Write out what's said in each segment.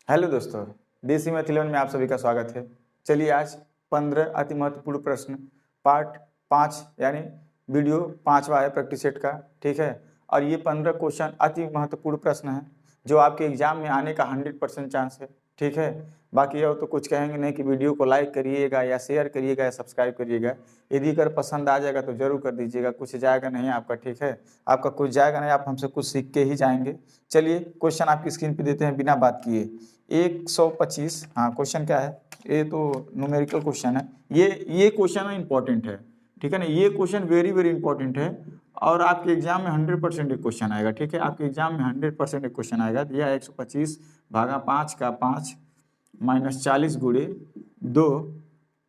Hello दोस्तों, देसी math 11 में आप सभी का स्वागत है। चलिए आज 15 अति महत्वपूर्ण प्रश्न पार्ट 5 यानी वीडियो 5वां है प्रैक्टिस सेट का, ठीक है। और ये 15 क्वेश्चन अति महत्वपूर्ण प्रश्न है जो आपके एग्जाम में आने का 100% चांस है, ठीक है। बाकी और तो कुछ कहेंगे नहीं कि वीडियो को लाइक करिएगा या शेयर करिएगा या सब्सक्राइब करिएगा। यदि अगर पसंद आ जाएगा तो जरूर कर दीजिएगा, कुछ जाएगा नहीं आपका, ठीक है। आपका कुछ जाएगा नहीं, आप हमसे कुछ सीख के ही जाएंगे। चलिए क्वेश्चन आपकी स्क्रीन पे देते हैं बिना बात किए। 125, हाँ क्वेश्चन क्या है, ये तो न्यूमेरिकल क्वेश्चन है। ये क्वेश्चन इंपॉर्टेंट है, ठीक है ना। ये क्वेश्चन वेरी वेरी इंपॉर्टेंट है और आपके एग्जाम में 100% एक क्वेश्चन आएगा, ठीक है। आपके एग्जाम में 100% एक क्वेश्चन आएगा। दिया 125 भागा 5 का 5 माइनस 40 गुणे 2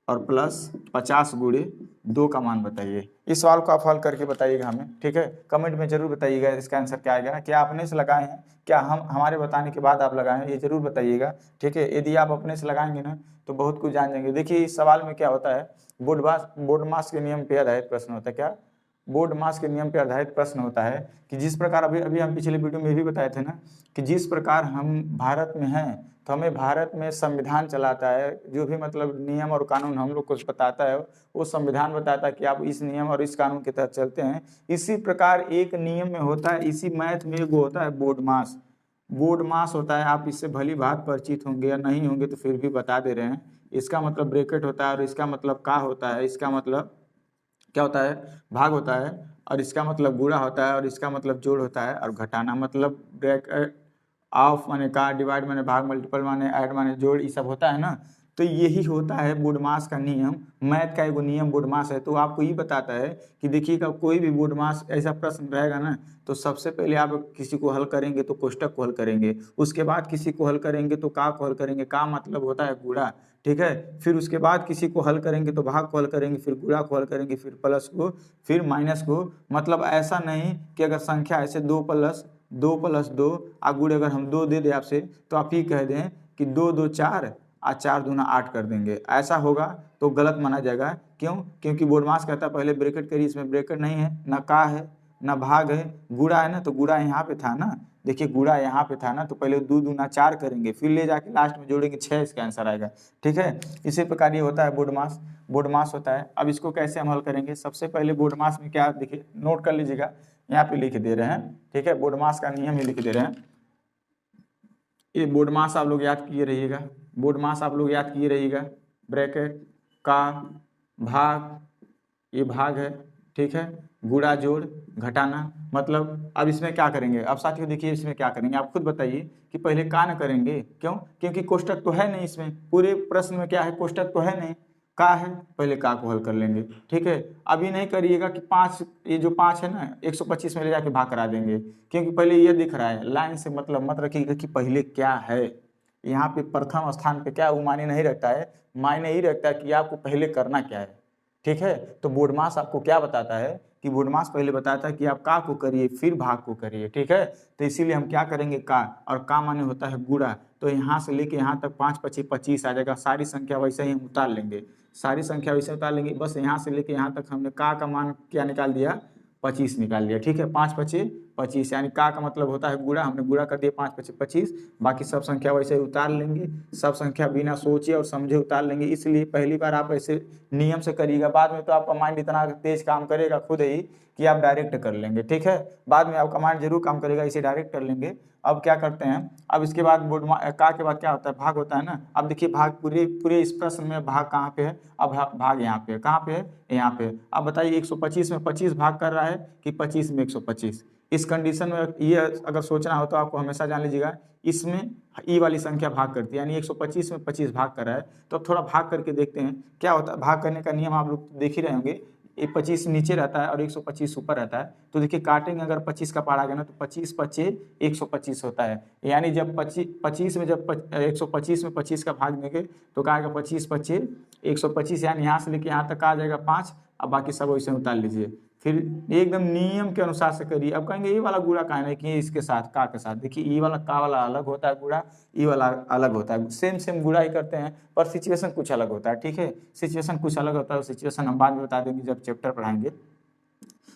और प्लस 50 गुणे 2 का मान बताइए। इस सवाल को आप हल करके बताइएगा हमें, ठीक है। कमेंट में जरूर बताइएगा इसका आंसर क्या आएगा। क्या आपने से लगाए हैं, क्या हम हमारे बताने के बाद आप लगाए हैं, ये जरूर बताइएगा, ठीक है। यदि आप अपने से लगाएंगे ना तो बहुत कुछ जान जाएंगे। देखिए इस सवाल में क्या होता है, बोर्ड मास के नियम पे आधारित प्रश्न होता है। क्या बोर्ड मास के नियम पर आधारित प्रश्न होता है कि जिस प्रकार अभी अभी हम पिछले वीडियो में भी बताए थे ना कि जिस प्रकार हम भारत में हैं तो हमें भारत में संविधान चलाता है, जो भी मतलब नियम और कानून हम लोग को बताता है वो संविधान बताता है कि आप इस नियम और इस कानून के तहत चलते हैं। इसी प्रकार एक नियम में होता है, इसी मैथ में वो होता है बोर्ड मास। बोर्ड मास होता है, आप इससे भली भांति परिचित होंगे या नहीं होंगे तो फिर भी बता दे रहे हैं। इसका मतलब ब्रैकेट होता है और इसका मतलब का होता है, इसका मतलब क्या होता है, भाग होता है, और इसका मतलब गुणा होता है, और इसका मतलब जोड़ होता है, और घटाना मतलब ब्रैकेट ऑफ माने का, डिवाइड माने भाग, मल्टीपल माने ऐड माने जोड़, ये सब होता है ना। तो यही होता है बोर्डमास का नियम। मैथ का एगो नियम बोर्डमास है। तो आपको ये बताता है कि देखिएगा कोई भी बोर्डमास ऐसा प्रश्न रहेगा ना तो सबसे पहले आप किसी को हल करेंगे तो कोष्टक को हल करेंगे, उसके बाद किसी को हल करेंगे तो का को हल करेंगे, का मतलब होता है गुणा, ठीक है। फिर उसके बाद किसी को हल करेंगे तो भाग को हल करेंगे, फिर गुणा को हल करेंगे, फिर प्लस को, फिर माइनस को। मतलब ऐसा नहीं कि अगर संख्या ऐसे 2+2 आ गुणे अगर हम 2 दे दे आपसे तो आप ही कह दें कि 2 2 4 और 4 दूना 8 कर देंगे, ऐसा होगा तो गलत माना जाएगा। क्यों? क्योंकि बोर्डमास कहता है पहले ब्रैकेट करिए, इसमें ब्रैकेट नहीं है, ना का है ना भाग है, गुणा है ना, तो गुणा यहाँ पे था ना, देखिए गुणा यहाँ पे था ना, तो पहले 2 दूना 4 करेंगे, फिर ले जाके लास्ट में जोड़ेंगे 6, इसका आंसर आएगा, ठीक है। इसी प्रकार ये होता है बोर्डमास। बोर्डमास होता है। अब इसको कैसे हम हल करेंगे, सबसे पहले बोर्डमास में क्या, देखिए नोट कर लीजिएगा, यहाँ पे लिख दे रहे हैं, ठीक है। बोर्डमास का नियम ही लिख दे रहे हैं। ये बोर्डमास आप लोग याद किए रहिएगा, बोर्डमास आप लोग याद किए रहिएगा। ब्रैकेट का भाग, ये भाग है, ठीक है, गुणा जोड़ घटाना। मतलब अब इसमें क्या करेंगे, अब साथियों देखिए इसमें क्या करेंगे, आप खुद बताइए कि पहले का न करेंगे। क्यों? क्योंकि कोष्टक तो है नहीं इसमें, पूरे प्रश्न में क्या है, कोष्टक तो है नहीं, का है, पहले का को हल कर लेंगे, ठीक है। अभी नहीं करिएगा कि 5, ये जो 5 है ना 125 में ले जाके भाग करा देंगे, क्योंकि पहले ये दिख रहा है। लाइन से मतलब मत रखिएगा कि पहले क्या है, यहाँ पे प्रथम स्थान पे क्या वो मायने नहीं रखता है, मायने ही रखता है कि आपको पहले करना क्या है, ठीक है। तो बोर्डमास आपको क्या बताता है कि बोर्डमास पहले बताता है कि आप का को करिए फिर भाग को करिए, ठीक है। तो इसीलिए हम क्या करेंगे का, और का माने होता है गुणा। तो यहाँ से लेके यहाँ तक 5 25 25 आ जाएगा। सारी संख्या वैसे ही हम उतार लेंगे, सारी संख्या वैसे उतार लेंगे। बस यहाँ से लेके यहाँ तक हमने का मान क्या निकाल दिया, 25 निकाल लिया, ठीक है। 5 25 25 यानी का मतलब होता है गुणा, हमने गुणा कर दिया 5 25 25। बाकी सब संख्या वैसे ही उतार लेंगे, सब संख्या बिना सोचे और समझे उतार लेंगे। इसलिए पहली बार आप ऐसे नियम से करिएगा, बाद में तो आपका माइंड इतना तेज काम करेगा खुद ही कि आप डायरेक्ट कर लेंगे, ठीक है। बाद में आपका माइंड जरूर काम करेगा, इसे डायरेक्ट कर लेंगे। अब क्या करते हैं, अब इसके बाद का के बाद क्या होता है, भाग होता है ना। अब देखिए भाग पूरे पूरे इस प्रश्न में भाग कहाँ पे है, अब भाग यहाँ पे है, कहाँ पे है, यहाँ पे। अब बताइए 125 में 25 भाग कर रहा है कि 25 में 125। इस कंडीशन में ये अगर सोचना हो तो आपको हमेशा जान लीजिएगा इसमें ई वाली संख्या भाग करती है, यानी 125 में 25 भाग कर रहा है। तो अब थोड़ा भाग करके देखते हैं क्या होता है। भाग करने का नियम आप लोग देख ही रहे होंगे, 25 नीचे रहता है और 125 ऊपर रहता है। तो देखिए काटेंगे अगर 25 का पारा गया ना तो 25 25 125 होता है। यानी जब 25 में जब 125 में 25 का भाग देंगे तो क्या आएगा, 25 25 125, यानी यहाँ से लेके यहाँ तक आ जाएगा 5। अब बाकी सब वैसे उतार लीजिए, फिर एकदम नियम के अनुसार से करिए। अब कहेंगे ये वाला गुणा कहा है कि इसके साथ का के साथ, देखिए ये वाला का वाला अलग होता है गुणा, ये वाला अलग होता है। सेम सेम गुणा ही करते हैं पर सिचुएशन कुछ अलग होता है, ठीक है। सिचुएशन कुछ अलग होता है, सिचुएशन हम बाद में बता देंगे जब चैप्टर पढ़ाएंगे।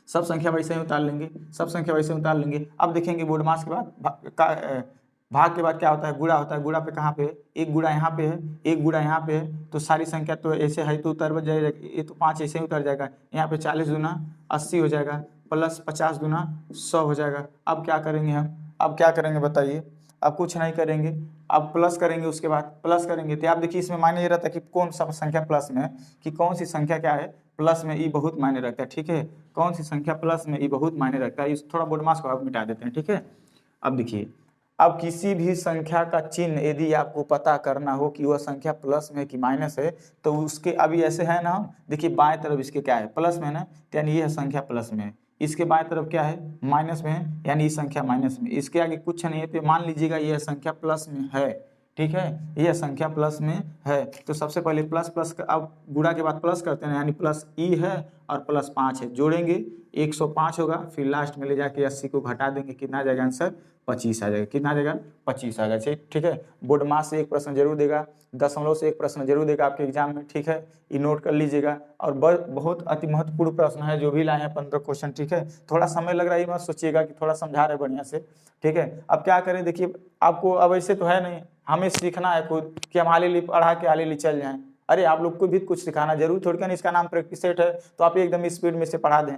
सब संख्या वैसे ही उतार लेंगे, सब संख्या वैसे उतार लेंगे। अब देखेंगे बोर्डमास के बाद भाग के बाद क्या होता है, गुणा होता है। गुणा पे कहाँ पे, एक गुणा यहाँ पे है, एक गुणा यहाँ पे है, तो सारी संख्या तो ऐसे है तो उतर जाएगा, ये तो 5 ऐसे ही उतर जाएगा। यहाँ पे 40 दूना 80 हो जाएगा, प्लस 50 दूना 100 हो जाएगा। अब क्या करेंगे हम, अब क्या करेंगे बताइए, अब कुछ नहीं करेंगे, अब प्लस करेंगे, उसके बाद प्लस करेंगे। तो आप देखिए इसमें मायने ये रहता है कि कौन सा संख्या प्लस में है, कि कौन सी संख्या क्या है प्लस में, ये बहुत मायने रखता है। ठीक है, कौन सी संख्या प्लस में, ये बहुत मायने रखता है। इस थोड़ा बोडमास को आप मिटा देते हैं। ठीक है, अब देखिए, अब किसी भी संख्या का चिन्ह यदि आपको पता करना हो कि वह संख्या प्लस में है कि माइनस है, तो उसके अभी ऐसे है ना, देखिए बाएं तरफ इसके क्या है, प्लस में है ना, यानी ये संख्या प्लस में है। इसके बाएं तरफ क्या है, माइनस में है, यानी ये संख्या माइनस में। इसके आगे कुछ नहीं है, तो मान लीजिएगा यह संख्या प्लस में है। ठीक है, यह संख्या प्लस में है, तो सबसे पहले प्लस प्लस अब गुणा के बाद प्लस करते हैं, यानी प्लस ई है और प्लस 5 है, जोड़ेंगे 105 होगा, फिर लास्ट में ले जाके 80 को घटा देंगे, कितना आ जाएगा आंसर, 25 आ जाएगा। कितना आ जाएगा, 25 आ जाएगा। ठीक है, बोर्ड मास से एक प्रश्न जरूर देगा, दशमलव से एक प्रश्न जरूर देगा आपके एग्जाम में। ठीक है, ये नोट कर लीजिएगा। और बहुत अति महत्वपूर्ण प्रश्न है जो भी लाए हैं 15 क्वेश्चन। ठीक है, थोड़ा समय लग रहा है, मत सोचिएगा कि थोड़ा समझा रहे बढ़िया से। ठीक है, अब क्या करें, देखिए आपको अब ऐसे तो है नहीं, हमें सीखना है खुद कि हम हाली पढ़ा के हाली चल जाएं। अरे आप लोग को भी कुछ सिखाना जरूर, थोड़ी नहीं, इसका नाम प्रैक्टिस सेट है, तो आप एकदम स्पीड में से पढ़ा दें।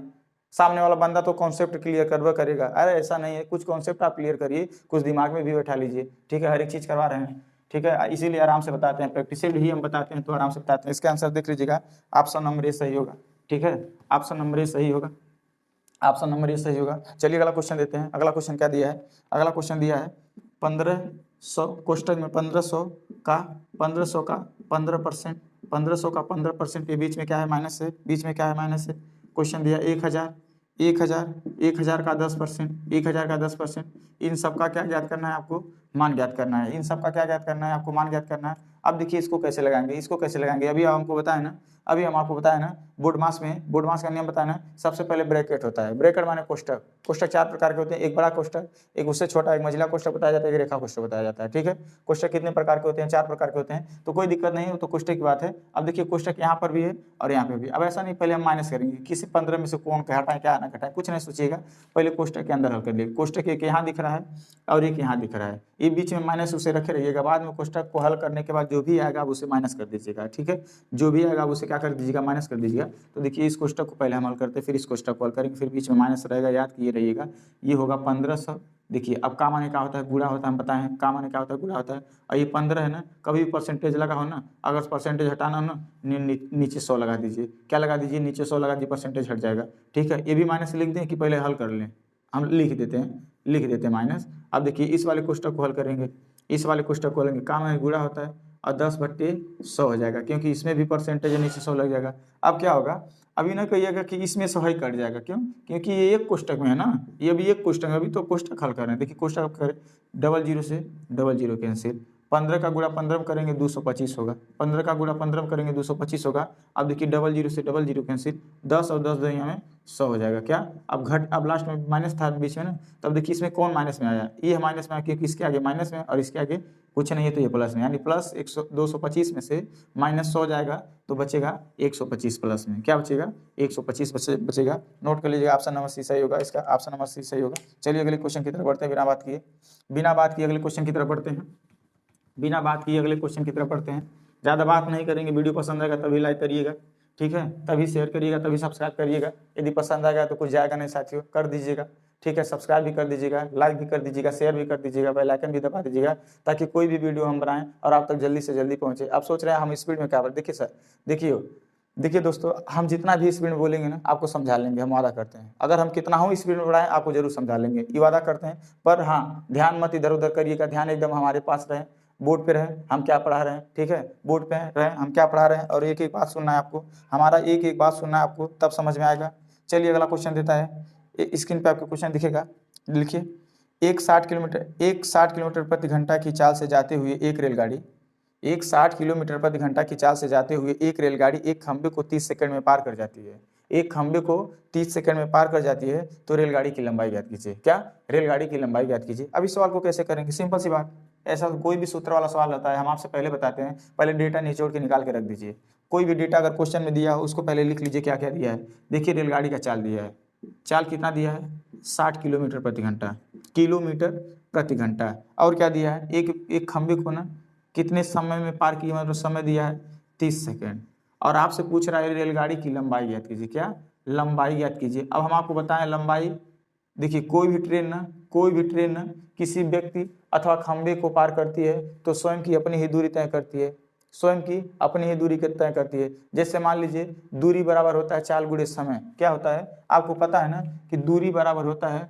सामने वाला बंदा तो कॉन्सेप्ट क्लियर करवा करेगा, अरे ऐसा नहीं है, कुछ कॉन्सेप्ट आप क्लियर करिए, कुछ दिमाग में भी बैठा लीजिए। ठीक है, हर एक चीज़ करवा रहे हैं। ठीक है, इसीलिए आराम से बताते हैं, प्रैक्टिस ही हम बताते हैं तो आराम से बताते हैं। इसका आंसर देख लीजिएगा, ऑप्शन नंबर ए सही होगा। ठीक है, ऑप्शन नंबर ए सही होगा, ऑप्शन नंबर ए सही होगा। चलिए अगला क्वेश्चन देते हैं। अगला क्वेश्चन क्या दिया है, अगला क्वेश्चन दिया है 1500 कोष्टक में 1500 का 15% 1500 का 15% के बीच में क्या है, माइनस है, बीच में क्या है, माइनस है। क्वेश्चन दिया 1000 1000 का 10%, 1000 का 10%, इन सब का क्या ज्ञात करना है आपको, मान ज्ञात करना है। इन सब का क्या ज्ञात करना है आपको, मान ज्ञात करना है। अब देखिए इसको कैसे लगाएंगे, इसको कैसे लगाएंगे, अभी हमको बताया ना, अभी हम आपको बताया ना, बोर्डमास में, बोर्डमास का नियम बताया ना, सबसे पहले ब्रैकेट होता है। ब्रैकेट माने कोष्टक, कोष्टक 4 प्रकार के होते हैं, एक बड़ा कोष्टक, एक उससे छोटा, एक मझिला कोष्टक बताया जाता है, एक रेखा कोष्टक बताया जाता है। ठीक है, कोष्टक कितने प्रकार के होते हैं, 4 प्रकार के होते हैं, तो कोई दिक्कत नहीं हो, तो कोष्टक की बात है। अब देखिए कोष्टक यहाँ पर भी है और यहाँ पे भी। अब ऐसा नहीं, पहले हम माइनस करेंगे, किसी 15 में से कौन घटाएं क्या ना घटाएं, कुछ नहीं सोचिएगा, पहले कोष्टक के अंदर हल कर लिए। कोष्टक एक यहाँ दिख रहा है और एक यहाँ दिख रहा है, ये बीच में माइनस उसे रखे रहिएगा, बाद में कोष्टक को हल करने के बाद जो भी आएगा उसे माइनस कर दीजिएगा। ठीक है, जो भी आएगा उसे क्या कर दीजिएगा, माइनस कर दीजिएगा। तो देखिए इस कोष्टक को पहले हम हल करते हैं, फिर इस कोष्टक को हल करेंगे, फिर बीच में माइनस रहेगा, याद किए रहिएगा। ये होगा 1500। देखिए अब का माने क्या होता है, गुणा होता है, हम बताए हैं का माने क्या होता है, गुणा होता है। और ये 15 है ना, कभी भी परसेंटेज लगा हो ना, अगर परसेंटेज हटाना हो ना, नीचे 100 लगा दीजिए। क्या लगा दीजिए, नीचे 100 लगा दीजिए, परसेंटेज हट जाएगा। ठीक है, ये भी माइनस लिख दें कि पहले हल कर लें, हम लिख देते हैं माइनस। अब देखिए इस वाले कोष्टक को हल करेंगे, इस वाले कोष्टक को लेंगे, काम है गुणा होता है और 10/100 हो जाएगा, क्योंकि इसमें भी परसेंटेज है, नीचे 100 लग जाएगा। अब क्या होगा, अभी ना कहिएगा कि इसमें 100 ही कट जाएगा, क्यों, क्योंकि ये एक कोष्टक में है ना, ये भी एक कोष्टक है, अभी तो कोष्टक हल कर रहे हैं। देखिए कोष्टक करें, 00 से 00 कैंसिल, 15 का गुणा 15 में करेंगे 225 होगा, 15 का गुणा 15 में करेंगे 225 होगा। अब देखिए 00 से 00 कैंसिल, 10 और 10 दो यहाँ में 100 हो जाएगा। क्या, अब लास्ट में माइनस था बीच में ना, तब देखिए इसमें कौन माइनस में आया, ये माइनस में आया, क्योंकि इसके आगे माइनस में और इसके आगे कुछ नहीं है, तो ये प्लस में, यानी प्लस 225 में से माइनस 100 जाएगा तो बचेगा 125 प्लस में, क्या बचेगा, 125 बचेगा। नोट कर लीजिएगा, ऑप्शन नंबर सी सही होगा, इसका ऑप्शन नंबर सी सही होगा। चलिए अगले क्वेश्चन की तरफ बढ़ते हैं, बिना बात किए अगले क्वेश्चन की तरफ बढ़ते हैं, बिना बात किए अगले क्वेश्चन की तरफ बढ़ते हैं। ज़्यादा बात नहीं करेंगे, वीडियो पसंद आएगा तभी लाइक करिएगा, ठीक है, तभी शेयर करिएगा, तभी सब्सक्राइब करिएगा। यदि पसंद आएगा तो कुछ जाएगा नहीं साथियों, कर दीजिएगा। ठीक है, सब्सक्राइब भी कर दीजिएगा, लाइक भी कर दीजिएगा, शेयर भी कर दीजिएगा, बेल आइकन भी दबा दीजिएगा, ताकि कोई भी वीडियो हम बनाएं और आप तक जल्दी से जल्दी पहुंचे। आप सोच रहे हैं हम स्पीड में क्या बोल, देखिए सर, देखिए दोस्तों, हम जितना भी स्पीड में बोलेंगे ना आपको समझा लेंगे, हम वादा करते हैं। अगर हम कितना हो स्पीड में बढ़ाएं आपको जरूर समझा लेंगे, ये वादा करते हैं। पर हाँ, ध्यान मत इधर उधर करिएगा, ध्यान एकदम हमारे पास रहे, बोर्ड पे रहे, हम क्या पढ़ा रहे हैं। ठीक है, बोर्ड पे रहे, हम क्या पढ़ा रहे हैं, और एक एक बात सुनना है आपको, हमारा एक एक बात सुनना है आपको, तब समझ में आएगा। चलिए अगला क्वेश्चन देता है, स्क्रीन पे आपको क्वेश्चन दिखेगा, लिखिए। एक 60 किलोमीटर प्रति घंटा की चाल से जाते हुए एक रेलगाड़ी, 60 किलोमीटर प्रति घंटा की चाल से जाते हुए एक रेलगाड़ी एक खंबे को 30 सेकंड में पार कर जाती है। एक खंबे को 30 सेकंड में पार कर जाती है, तो रेलगाड़ी की लंबाई ज्ञात कीजिए। क्या, रेलगाड़ी की लंबाई ज्ञात कीजिए। अब इस सवाल को कैसे करेंगे, सिंपल सी बात, ऐसा कोई भी सूत्र वाला सवाल होता है, हम आपसे पहले बताते हैं, पहले डेटा निचोड़ के निकाल के रख दीजिए। कोई भी डेटा अगर क्वेश्चन में दिया हो उसको पहले लिख लीजिए क्या क्या दिया है। देखिए रेलगाड़ी का चाल दिया है, चाल कितना दिया है, 60 किलोमीटर प्रति घंटा, किलोमीटर प्रति घंटा। और क्या दिया है, एक खंभे को ना कितने समय में पार किए, मतलब समय दिया है 30 सेकेंड। और आपसे पूछ रहा है रेलगाड़ी की लंबाई ज्ञात कीजिए। क्या लंबाई ज्ञात कीजिए। अब हम आपको बताएं लंबाई, देखिए कोई भी ट्रेन ना किसी व्यक्ति अथवा खंभे को पार करती है तो स्वयं की अपनी ही दूरी तय करती है, स्वयं की अपनी ही दूरी तय करती है। जैसे मान लीजिए दूरी बराबर होता है चाल गुणे समय। क्या होता है आपको पता है ना कि दूरी बराबर होता है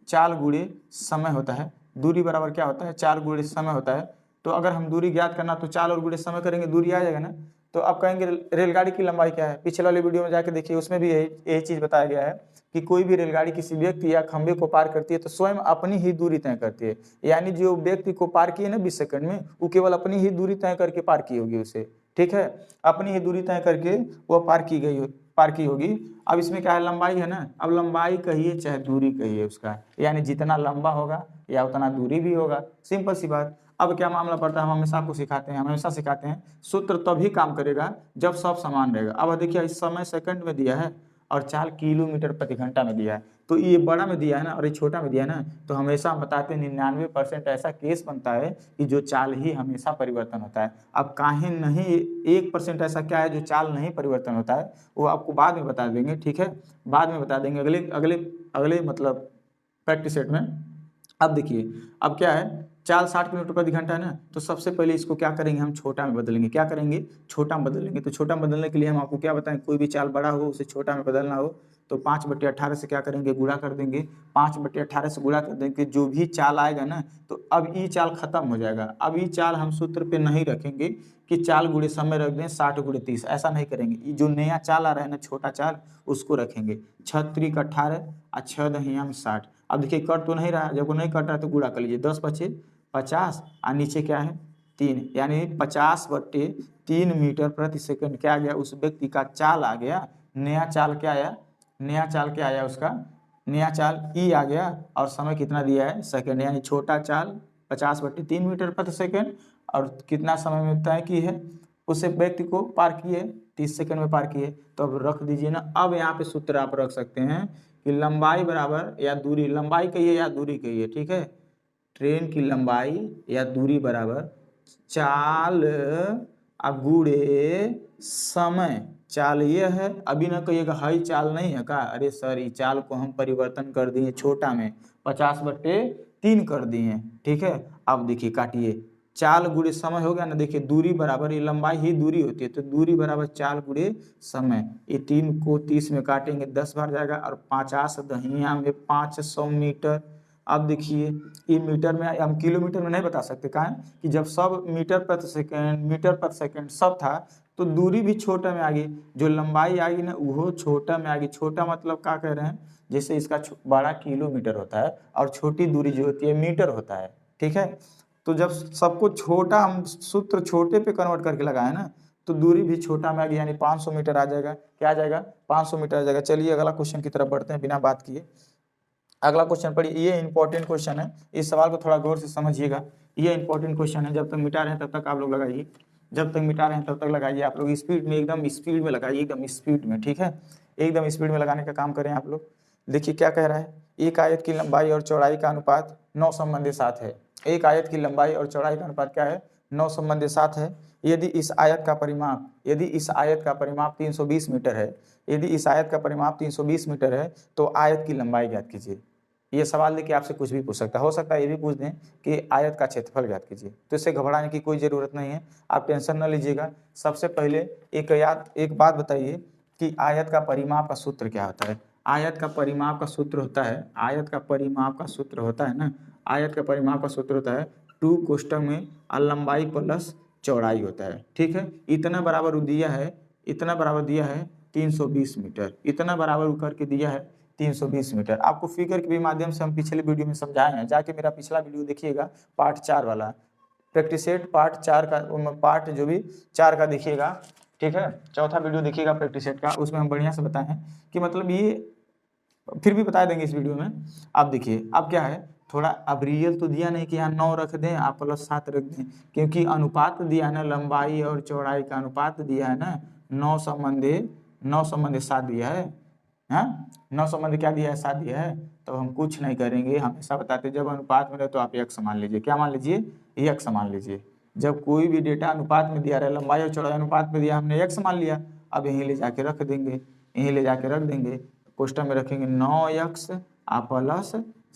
चाल गुणे समय होता है। दूरी बराबर क्या होता है, चाल गुणे समय होता है। तो अगर हम दूरी ज्ञात करना तो चाल और गुणे समय करेंगे, दूरी आ जाएगा ना। तो अब कहेंगे रेलगाड़ी की लंबाई क्या है, पिछले वाले वीडियो में जाके देखिए, उसमें भी यही चीज बताया गया है कि कोई भी रेलगाड़ी किसी व्यक्ति या खंभे को पार करती है तो स्वयं अपनी ही दूरी तय करती है। यानी जो व्यक्ति को पार किए ना 20 सेकंड में, वो केवल अपनी ही दूरी तय करके पार की होगी उसे, ठीक है, अपनी ही दूरी तय करके वो पार की होगी। अब इसमें क्या है, लंबाई है ना। अब लंबाई कहिए चाहे दूरी कहिए उसका, यानी जितना लंबा होगा या उतना दूरी भी होगा, सिंपल सी बात। अब क्या मामला पड़ता है, हम हमेशा आपको सिखाते हैं सूत्र तभी काम करेगा जब सब समान रहेगा। अब देखिए इस समय सेकंड में दिया है और चाल किलोमीटर प्रति घंटा में दिया है, तो ये बड़ा में दिया है ना और ये छोटा में दिया है ना, तो हमेशा हम बताते हैं 99% ऐसा केस बनता है कि जो चाल ही हमेशा परिवर्तन होता है। अब काहे नहीं 1% ऐसा क्या है जो चाल नहीं परिवर्तन होता है, वो आपको बाद में बता देंगे, ठीक है, बाद में बता देंगे अगले मतलब प्रैक्टिस सेट में। अब देखिए अब क्या है, चाल 60 किलोमीटर प्रति घंटा है ना, तो सबसे पहले इसको क्या करेंगे, हम छोटा में बदलेंगे। क्या करेंगे, छोटा में बदलेंगे। तो छोटा में बदलने के लिए हम आपको क्या बताएं, कोई भी चाल बड़ा हो उसे छोटा में बदलना हो तो 5/18 से क्या करेंगे, गुणा कर देंगे। 5/18 से गुणा कर देंगे, जो भी चाल आएगा ना, तो अब ई चाल खत्म हो जाएगा। अब ई चाल हम सूत्र पे नहीं रखेंगे कि चाल गुणे समय रख दें 60/30, ऐसा नहीं करेंगे। ये जो नया चाल आ रहा है ना, छोटा चाल, उसको रखेंगे 6×3=18 और 6×10=60। अब देखिए कट तो नहीं रहा है, जब वो नहीं कट रहा है तो गुणा कर लीजिए, 10 बचे 50 और नीचे क्या है 3, यानी 50/3 मीटर प्रति सेकंड क्या आ गया, उस व्यक्ति का चाल आ गया। नया चाल क्या आया उसका, नया चाल ई आ गया और समय कितना दिया है, सेकंड, यानी छोटा चाल 50/3 मीटर प्रति सेकंड और कितना समय में तय की है, उसे व्यक्ति को पार किए 30 सेकंड में पार किए। तो अब रख दीजिए ना। अब यहाँ पे सूत्र आप रख सकते हैं कि लंबाई बराबर या दूरी, लंबाई कहिए या दूरी कहिए, ठीक है, ट्रेन की लंबाई या दूरी बराबर चाल गुणे समय। चाल ये है, अभी ना कहिएगा हाई चाल नहीं है का, अरे सर ये चाल को हम परिवर्तन कर दिए छोटा में 50/3 कर दिए, ठीक है। अब देखिए काटिए, चाल गुणे समय हो गया ना। देखिए दूरी बराबर, ये लंबाई ही दूरी होती है, तो दूरी बराबर चाल गुणे समय। ये 3 को 30 में काटेंगे 10 बार जाएगा और 50×500 मीटर। अब देखिए ये मीटर में, हम किलोमीटर में नहीं बता सकते, कहाँ कि जब सब मीटर प्रति सेकंड सब था तो दूरी भी छोटा में आ गई, जो लंबाई आ गई ना वो छोटा में आ गई। छोटा मतलब क्या कह रहे हैं, जैसे इसका बड़ा किलोमीटर होता है और छोटी दूरी जो होती है मीटर होता है, ठीक है। तो जब सबको छोटा, हम सूत्र छोटे पे कन्वर्ट करके लगाए ना, तो दूरी भी छोटा में आ गई, यानी 500 मीटर आ जाएगा। क्या आ जाएगा, 500 मीटर आ जाएगा। चलिए अगला क्वेश्चन की तरफ बढ़ते हैं बिना बात किए। अगला क्वेश्चन पढ़िए, ये इंपॉर्टेंट क्वेश्चन है, इस सवाल को थोड़ा गौर से समझिएगा। ये इंपॉर्टेंट क्वेश्चन है, जब तक मिटा रहे हैं तब तक आप लोग लगाइए, जब तक मिटा रहे हैं तब तक लगाइए। आप लोग स्पीड में, एकदम स्पीड में लगाइए, एकदम स्पीड में, ठीक है, एकदम स्पीड में लगाने का काम करें आप लोग। देखिए क्या कह रहा है, एक आयत की लंबाई और चौड़ाई का अनुपात 9 संबंधी 7 है। एक आयत की लंबाई और चौड़ाई का अनुपात क्या है, 9 संबंधी 7 है। यदि इस आयत का परिमाप 320 मीटर है, यदि इस आयत का परिमाप 320 मीटर है तो आयत की लंबाई ज्ञात कीजिए। ये सवाल देखिए आपसे कुछ भी पूछ सकता है, हो सकता है ये भी पूछ दें कि आयत का क्षेत्रफल ज्ञात कीजिए, तो इससे घबराने की कोई ज़रूरत नहीं है, आप टेंशन न लीजिएगा। सबसे पहले एक बात बताइए कि आयत का परिमाप का सूत्र क्या होता है। आयत का परिमाप का सूत्र होता है, आयत का परिमाप का सूत्र होता है ना, आयत का परिमाप का सूत्र होता है 2 कोष्टक में लंबाई प्लस चौड़ाई होता है, ठीक है। इतना बराबर दिया है, इतना बराबर दिया है 320 मीटर, इतना बराबर करके दिया है 320 मीटर। आपको फिगर के भी माध्यम से हम पिछले वीडियो में समझाए हैं, जाके मेरा पिछला वीडियो देखिएगा, पार्ट 4 वाला, प्रैक्टिस सेट पार्ट 4 का, पार्ट जो भी 4 का देखिएगा, ठीक है, चौथा वीडियो देखिएगा प्रैक्टिस सेट का, उसमें हम बढ़िया से बताए हैं कि मतलब ये फिर भी बता देंगे इस वीडियो में। अब देखिए अब क्या है, थोड़ा अब रियल तो दिया नहीं कि यहाँ 9 रख दें, आप +7 रख दें, क्योंकि अनुपात दिया है ना, लंबाई और चौड़ाई का अनुपात दिया है ना, 9 संबंधी 7 दिया है, हाँ 9 संबंधी क्या दिया है, 7 दिया है। तो हम कुछ नहीं करेंगे, हमेशा बताते जब अनुपात में रहे तो आप x मान लीजिए। क्या मान लीजिए? x मान लीजिए। जब कोई भी डेटा अनुपात में दिया रहे, लंबाई और चौड़ाई अनुपात में दिया, हमने x मान लिया। अब यहीं ले जाके रख देंगे, यहीं ले जाके रख देंगे। क्वेश्चन में रखेंगे 9x आप प्लस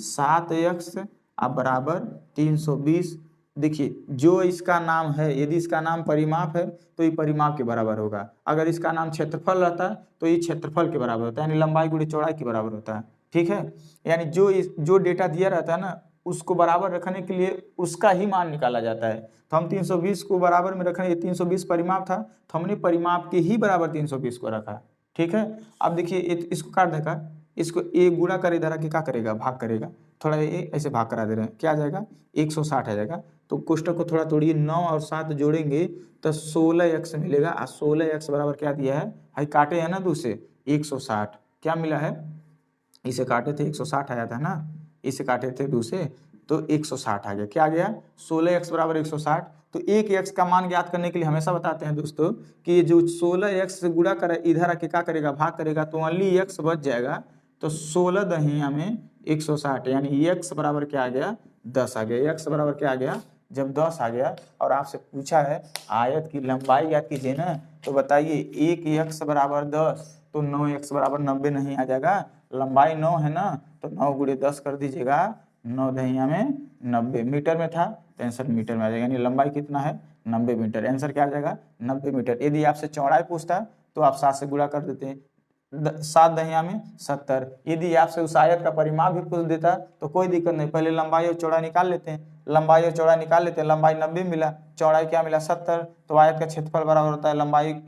7x आप बराबर 320। देखिए जो इसका नाम है, यदि इसका नाम परिमाप है तो ये परिमाप के बराबर होगा। अगर इसका नाम क्षेत्रफल रहता है तो ये क्षेत्रफल के बराबर होता है, यानी लंबाई गुणे चौड़ाई के बराबर होता है। ठीक है, यानी जो डेटा दिया रहता है ना, उसको बराबर रखने के लिए उसका ही मान निकाला जाता है। तो हम 320 को बराबर में रखने, 320 परिमाप था तो हमने परिमाप के ही बराबर 320 को रखा। ठीक है, अब देखिए इसको काट देगा, इसको ए गुणा कर इधर आके क्या करेगा? भाग करेगा। थोड़ा ये ऐसे भाग करा दे रहे हैं, क्या आ जाएगा? 160 आ जाएगा। तो कोष्टक को थोड़ा तोड़िए, 9 और 7 जोड़ेंगे तो 16x मिलेगा। और 16x बराबर क्या दिया है भाई? काटे हैं ना 2 से 160, क्या मिला है? इसे काटे थे 160 आया था ना, इसे काटे थे 2 से तो 160 आ गया। क्या आ गया? 16x बराबर 160। तो एक x का मान ज्ञात करने के लिए हमेशा बताते हैं दोस्तों कि ये जो 16x से गुणा करे इधर आके क्या करेगा? भाग करेगा, तो ओनली x बच जाएगा। तो 16 दहिया में 160, यानी x बराबर क्या आ गया? 10 आ गया। x बराबर क्या आ गया? जब 10 आ गया और आपसे पूछा है आयत की लंबाई ज्ञात कीजिए ना, तो बताइए 1x बराबर 10 तो 9x बराबर 90 नहीं आ जाएगा? लंबाई 9 है ना, तो 9 गुणे 10 कर दीजिएगा, 9 दहिया में 90। मीटर में था तो आंसर मीटर में आ जाएगा, यानी लंबाई कितना है? 90 मीटर। आंसर क्या आ जाएगा? 90 मीटर। यदि आपसे चौड़ाई पूछता तो आप 7 से गुणा कर देते हैं, 7 दहिया में 70। यदि आपसे उस आयत का परिमाप भी पूछ देता तो कोई दिक्कत नहीं, पहले लंबाई और चौड़ाई निकाल लेते हैं। लंबाई और चौड़ाई निकाल लेते हैं, लंबाई 90 मिला, चौड़ाई क्या मिला? 70। तो आयत का क्षेत्रफल बराबर होता है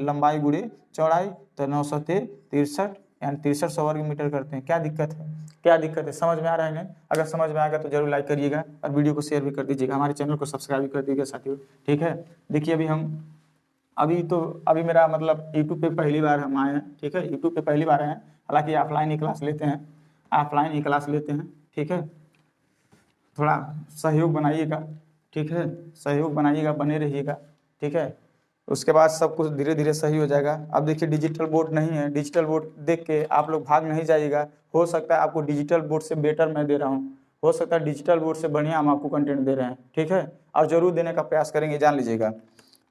लंबाई गुणे चौड़ाई, तो 963, यानी 6300 वर्ग मीटर करते हैं। क्या दिक्कत है? क्या दिक्कत है? समझ में आ रहा है ना? अगर समझ में आएगा तो जरूर लाइक करिएगा और वीडियो को शेयर भी कर दीजिएगा, हमारे चैनल को सब्सक्राइब कर दीजिएगा साथियों। ठीक है, देखिए अभी मेरा मतलब यूट्यूब पे पहली बार हम आए हैं। ठीक है, यूट्यूब पे पहली बार आए हैं, हालांकि ऑफलाइन ही क्लास लेते हैं, ऑफलाइन ही क्लास लेते हैं। ठीक है, थोड़ा सहयोग बनाइएगा। ठीक है, सहयोग बनाइएगा, बने रहिएगा। ठीक है, उसके बाद सब कुछ धीरे धीरे सही हो जाएगा। अब देखिए डिजिटल बोर्ड नहीं है, डिजिटल बोर्ड देख के आप लोग भाग नहीं जाइएगा। हो सकता है आपको डिजिटल बोर्ड से बेटर मैं दे रहा हूँ, हो सकता है डिजिटल बोर्ड से बढ़िया हम आपको कंटेंट दे रहे हैं। ठीक है, और जरूर देने का प्रयास करेंगे, जान लीजिएगा।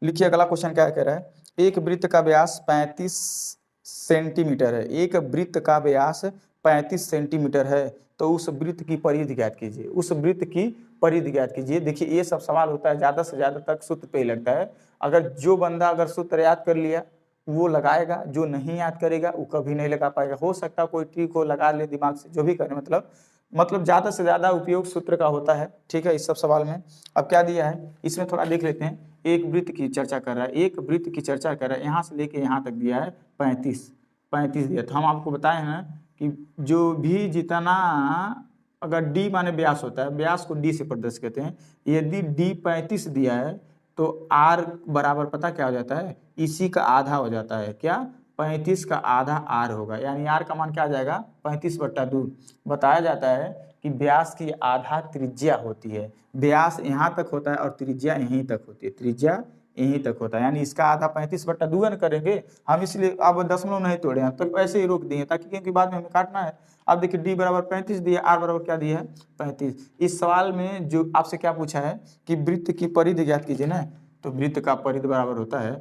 लिखिए अगला क्वेश्चन क्या कह रहा है? एक वृत्त का व्यास 35 सेंटीमीटर है। एक वृत्त का व्यास 35 सेंटीमीटर है, तो उस वृत्त की परिधि ज्ञात कीजिए। उस वृत्त की परिधि ज्ञात कीजिए। देखिए ये सब सवाल होता है ज़्यादा से ज़्यादा तक सूत्र पे ही लगता है। अगर जो बंदा अगर सूत्र याद कर लिया वो लगाएगा, जो नहीं याद करेगा वो कभी नहीं लगा पाएगा। हो सकता है कोई ट्रिक हो, लगा ले दिमाग से, जो भी करे, मतलब ज़्यादा से ज़्यादा उपयोग सूत्र का होता है। ठीक है, इस सब सवाल में। अब क्या दिया है इसमें थोड़ा देख लेते हैं। एक वृत्त की चर्चा कर रहा है, एक वृत्त की चर्चा कर रहा है, यहाँ से लेके यहाँ तक दिया है 35 दिया। तो हम आपको बताए हैं कि जो भी जितना अगर d माने व्यास होता है, व्यास को d से प्रदर्शित करते हैं। यदि d 35 दिया है तो r बराबर पता क्या हो जाता है? इसी का आधा हो जाता है। क्या? 35 का आधा r होगा, यानी r का मान क्या आ जाएगा? 35/2। बताया जाता है कि व्यास की आधा त्रिज्या होती है। व्यास यहाँ तक होता है और त्रिज्या यहीं तक होती है, त्रिज्या यहीं तक होता है, यानी इसका आधा 35/2 न करेंगे हम, इसलिए अब दशमलव नहीं तोड़े हैं, तो ऐसे ही रोक दिए ताकि क्योंकि बाद में हमें काटना है। अब देखिए d बराबर 35 दिया, r बराबर क्या दिया है? 35। इस सवाल में जो आपसे क्या पूछा है कि वृत्त की परिधि ज्ञात कीजिए ना, तो वृत्त का परिधि बराबर होता है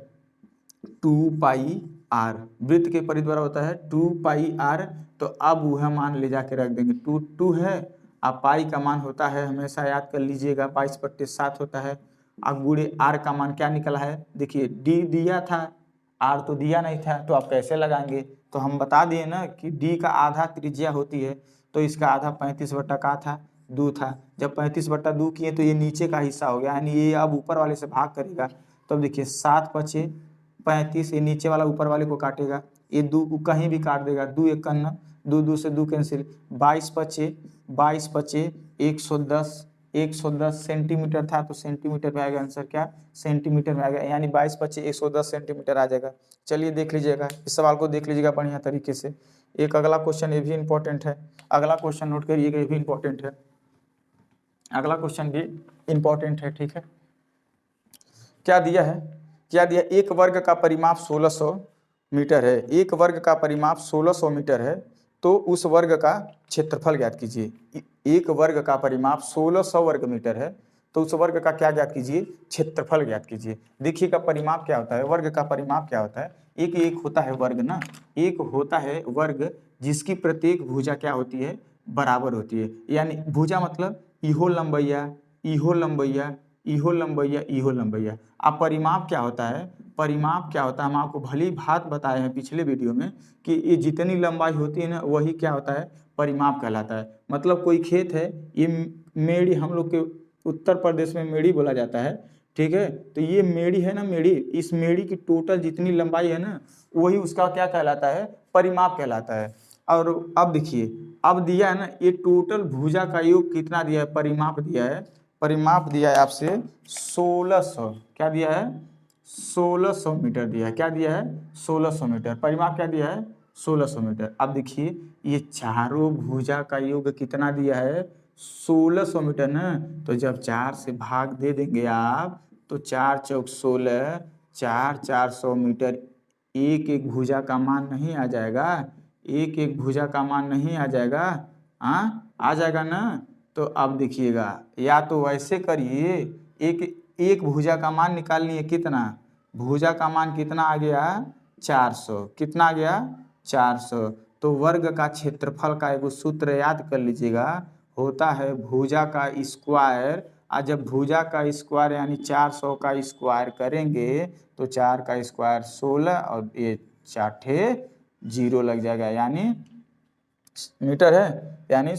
2πr। वृत्त के परिधि बराबर होता है 2πr। तो अब वह मान ले जाके रख देंगे, 2 है, अब पाई का मान होता है, हमेशा याद कर लीजिएगा, 22/7 होता है। अब गुणे r का मान क्या निकला है? देखिए d दिया था, r तो दिया नहीं था, तो आप कैसे लगाएंगे? तो हम बता दिए ना कि d का आधा त्रिज्या होती है, तो इसका आधा 35/2 था। जब 35/2 किए तो ये नीचे का हिस्सा हो गया, यानी ये अब ऊपर वाले से भाग करेगा। तो देखिए 7×5 35, ये नीचे वाला ऊपर वाले को काटेगा, ये 2 कहीं भी काट देगा, 2 1 कन्ना, 2 से 2 कैंसिल, 22×5 110 सेंटीमीटर था, तो सेंटीमीटर में आएगा आंसर। क्या? सेंटीमीटर में आएगा, यानी 22×5 110 सेंटीमीटर आ जाएगा। चलिए देख लीजिएगा, इस सवाल को देख लीजिएगा बढ़िया तरीके से। एक अगला क्वेश्चन, ये भी इंपॉर्टेंट है, अगला क्वेश्चन नोट करिएगा, ये भी इंपॉर्टेंट है, अगला क्वेश्चन भी इंपॉर्टेंट है। ठीक है, क्या दिया है? क्या दिया? एक वर्ग का परिमाप 1600 मीटर है। एक वर्ग का परिमाप 1600 मीटर है। तो उस वर्ग का क्षेत्रफल ज्ञात कीजिए। एक वर्ग का परिमाप 1600 वर्ग मीटर है, तो उस वर्ग का क्या ज्ञात कीजिए, क्षेत्रफल ज्ञात कीजिए। देखिएगा परिमाप क्या होता है, वर्ग का परिमाप क्या होता है, एक होता है वर्ग ना, एक होता है वर्ग जिसकी प्रत्येक भुजा क्या होती है, बराबर होती है। यानी भुजा मतलब इहो लंबैया, इहो लंबैया, इहो लंबैया, इहो लंबैया। अब परिमाप क्या होता है, परिमाप क्या होता है, हम आपको भली भांति बताए हैं पिछले वीडियो में कि ये जितनी लंबाई होती है ना वही क्या होता है, परिमाप कहलाता है। मतलब कोई खेत है, ये मेड़ी, हम लोग के उत्तर प्रदेश में मेड़ी बोला जाता है, ठीक है। तो ये मेड़ी है ना, मेड़ी, इस मेड़ी की टोटल जितनी लंबाई है ना वही उसका क्या कहलाता है, परिमाप कहलाता है। और अब देखिए, अब दिया है ना ये टोटल भुजा का योग कितना दिया है, परिमाप दिया है, परिमाप दिया है आपसे 1600, क्या दिया है, 1600 मीटर दिया है। क्या दिया है, 1600 मीटर। परिमाप क्या दिया है, 1600 मीटर। अब देखिए ये चारों भुजा का योग कितना दिया है, 1600 मीटर ना। तो जब 4 से भाग दे देंगे आप तो 4 चौक 16, 4 400 मीटर। एक एक भुजा का मान नहीं आ जाएगा, एक एक भुजा का मान नहीं आ जाएगा, हाँ आ जाएगा ना। तो अब देखिएगा, या तो वैसे करिए, एक भुजा का मान निकालनी है, कितना, भुजा का मान कितना आ गया, 400, कितना आ गया, 400। तो वर्ग का क्षेत्रफल का एक सूत्र याद कर लीजिएगा, होता है भुजा का स्क्वायर। आज जब भुजा का स्क्वायर यानी 400 का स्क्वायर करेंगे तो 4 का स्क्वायर 16 और ये 4 जीरो लग जाएगा, यानी मीटर है, यानी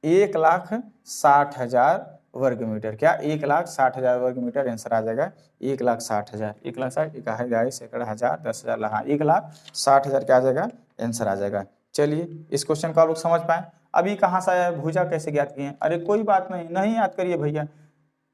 1,60,000 वर्ग मीटर। क्या, 1,60,000 वर्ग मीटर आंसर आ जाएगा, 1,60,000, 1,60,000, 21 सैकड़ा हजार 10,000, हाँ 1,60,000 क्या आ जाएगा, आंसर आ जाएगा। चलिए इस क्वेश्चन को आप लोग समझ पाए। अभी कहाँ से आया है, भुजा कैसे ज्ञात किए हैं, अरे कोई बात नहीं, नहीं याद करिए भैया,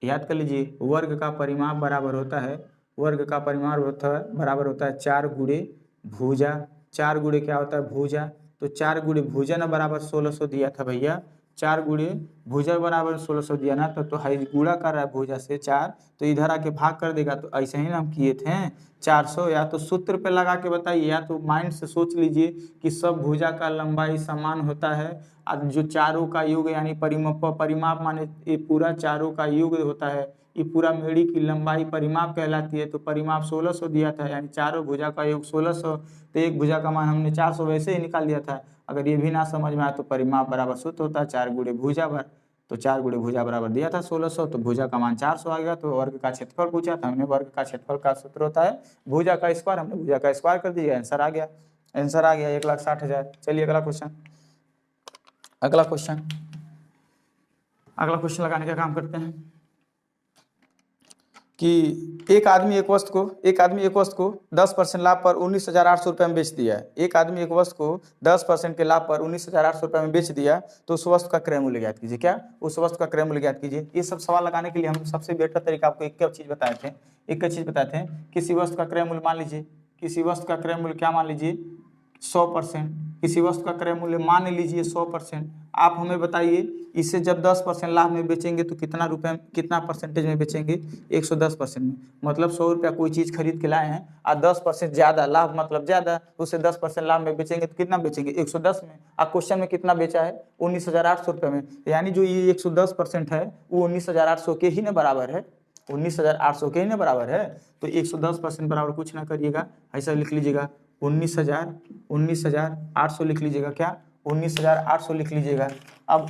याद कर लीजिए, वर्ग का परिमाप बराबर होता है, वर्ग का परिमाप होता है बराबर होता है 4 गुणे भुजा, 4 गुणे क्या होता है, भुजा। तो 4 गुणे भुजा ना बराबर 1600 दिया था भैया, 4 गुणे भुजा बराबर 1600 दिया ना, तो है गुणा कर रहा है भुजा से 4, तो इधर आके भाग कर देगा। तो ऐसे ही ना हम किए थे 400, या तो सूत्र पे लगा के बताइए, या तो माइंड से सोच लीजिए कि सब भुजा का लंबाई समान होता है, और जो चारों का योग यानी परिमाप माने ये पूरा चारों का योग होता है, ये पूरा मेड़ी की लंबाई परिमाप कहलाती है। तो परिमाप 1600 दिया था, यानी चारों भुजा का योग 1600, तो एक भुजा का मान हमने 400 वैसे ही निकाल दिया था। अगर ये भी ना समझ में आया तो परिमाप बराबर सूत्र होता है 4 गुणे भुजा भर, तो 4 गुणे भुजा बराबर दिया था 1600, तो भुजा का मान 400 आ गया। तो वर्ग का क्षेत्रफल पूछा था हमने, वर्ग का क्षेत्रफल का सूत्र होता है भुजा का स्क्वायर, हमने भुजा का स्क्वायर कर दिया, आंसर आ गया, आंसर आ गया 1,60,000। चलिए अगला क्वेश्चन, अगला क्वेश्चन, अगला क्वेश्चन लगाने का काम करते हैं कि एक आदमी एक वस्तु को 10% लाभ पर 19,800 रुपये में बेच दिया है। एक आदमी एक वस्तु को 10% के लाभ पर 19,800 रुपये में बेच दिया, तो उस वस्तु का क्रय मूल्य ज्ञात कीजिए। क्या, उस वस्तु का क्रय मूल्य ज्ञात कीजिए। ये सब सवाल लगाने के लिए हम सबसे बेटर तरीका आपको एक चीज बताए थे, किसी वस्तु का क्रय मूल्य मान लीजिए, किसी वस्तु का क्रय मूल्य क्या मान लीजिए 100%, किसी वस्तु का क्रय मूल्य मान लीजिए 100%। आप हमें बताइए इसे जब 10% लाभ में बेचेंगे तो कितना रुपए, कितना परसेंटेज में बेचेंगे, 110% में। मतलब 100 रुपया कोई चीज़ खरीद के लाए हैं और 10% ज़्यादा लाभ, मतलब ज़्यादा, उसे 10% लाभ में बेचेंगे तो कितना बेचेंगे, 110 में। आप क्वेश्चन में कितना बेचा है, 19,800 रुपये में, यानी जो ये 110% है वो 19,800 के ही ना बराबर है, 19,800 के ही ना बराबर है। तो 110% बराबर कुछ ना करिएगा, ऐसा लिख लीजिएगा 19,800 लिख लीजिएगा। क्या, 19,800 लिख लीजिएगा। अब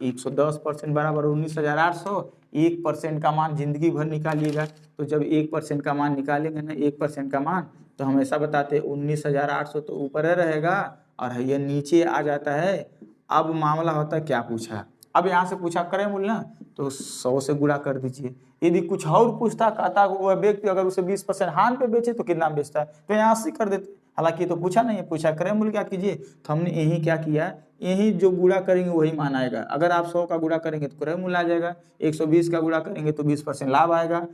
110% बराबर 19,800, 1% का मान जिंदगी भर निकालिएगा। तो जब 1% का मान निकालेंगे ना, 1% का मान, तो हमेशा बताते 19,800 तो ऊपर रहेगा और ये नीचे आ जाता है। अब मामला होता है क्या पूछा, अब यहाँ से पूछा क्रय मूल्य ना, तो 100 से गुणा कर दीजिए। यदि कुछ और पूछता, कहता वह व्यक्ति अगर उसे 20% हान पे बेचे तो कितना बेचता है, तो यहाँ 80 कर देते। हालांकि तो पूछा नहीं है, पूछा क्रय मूल्य क्या कीजिए, तो हमने यही क्या किया, यही जो गुणा करेंगे वही मान आएगा। अगर आप 100 का गुणा करेंगे तो क्रय मूल्य आ जाएगा, 120 का गुणा करेंगे तो 20% लाभ आएगा,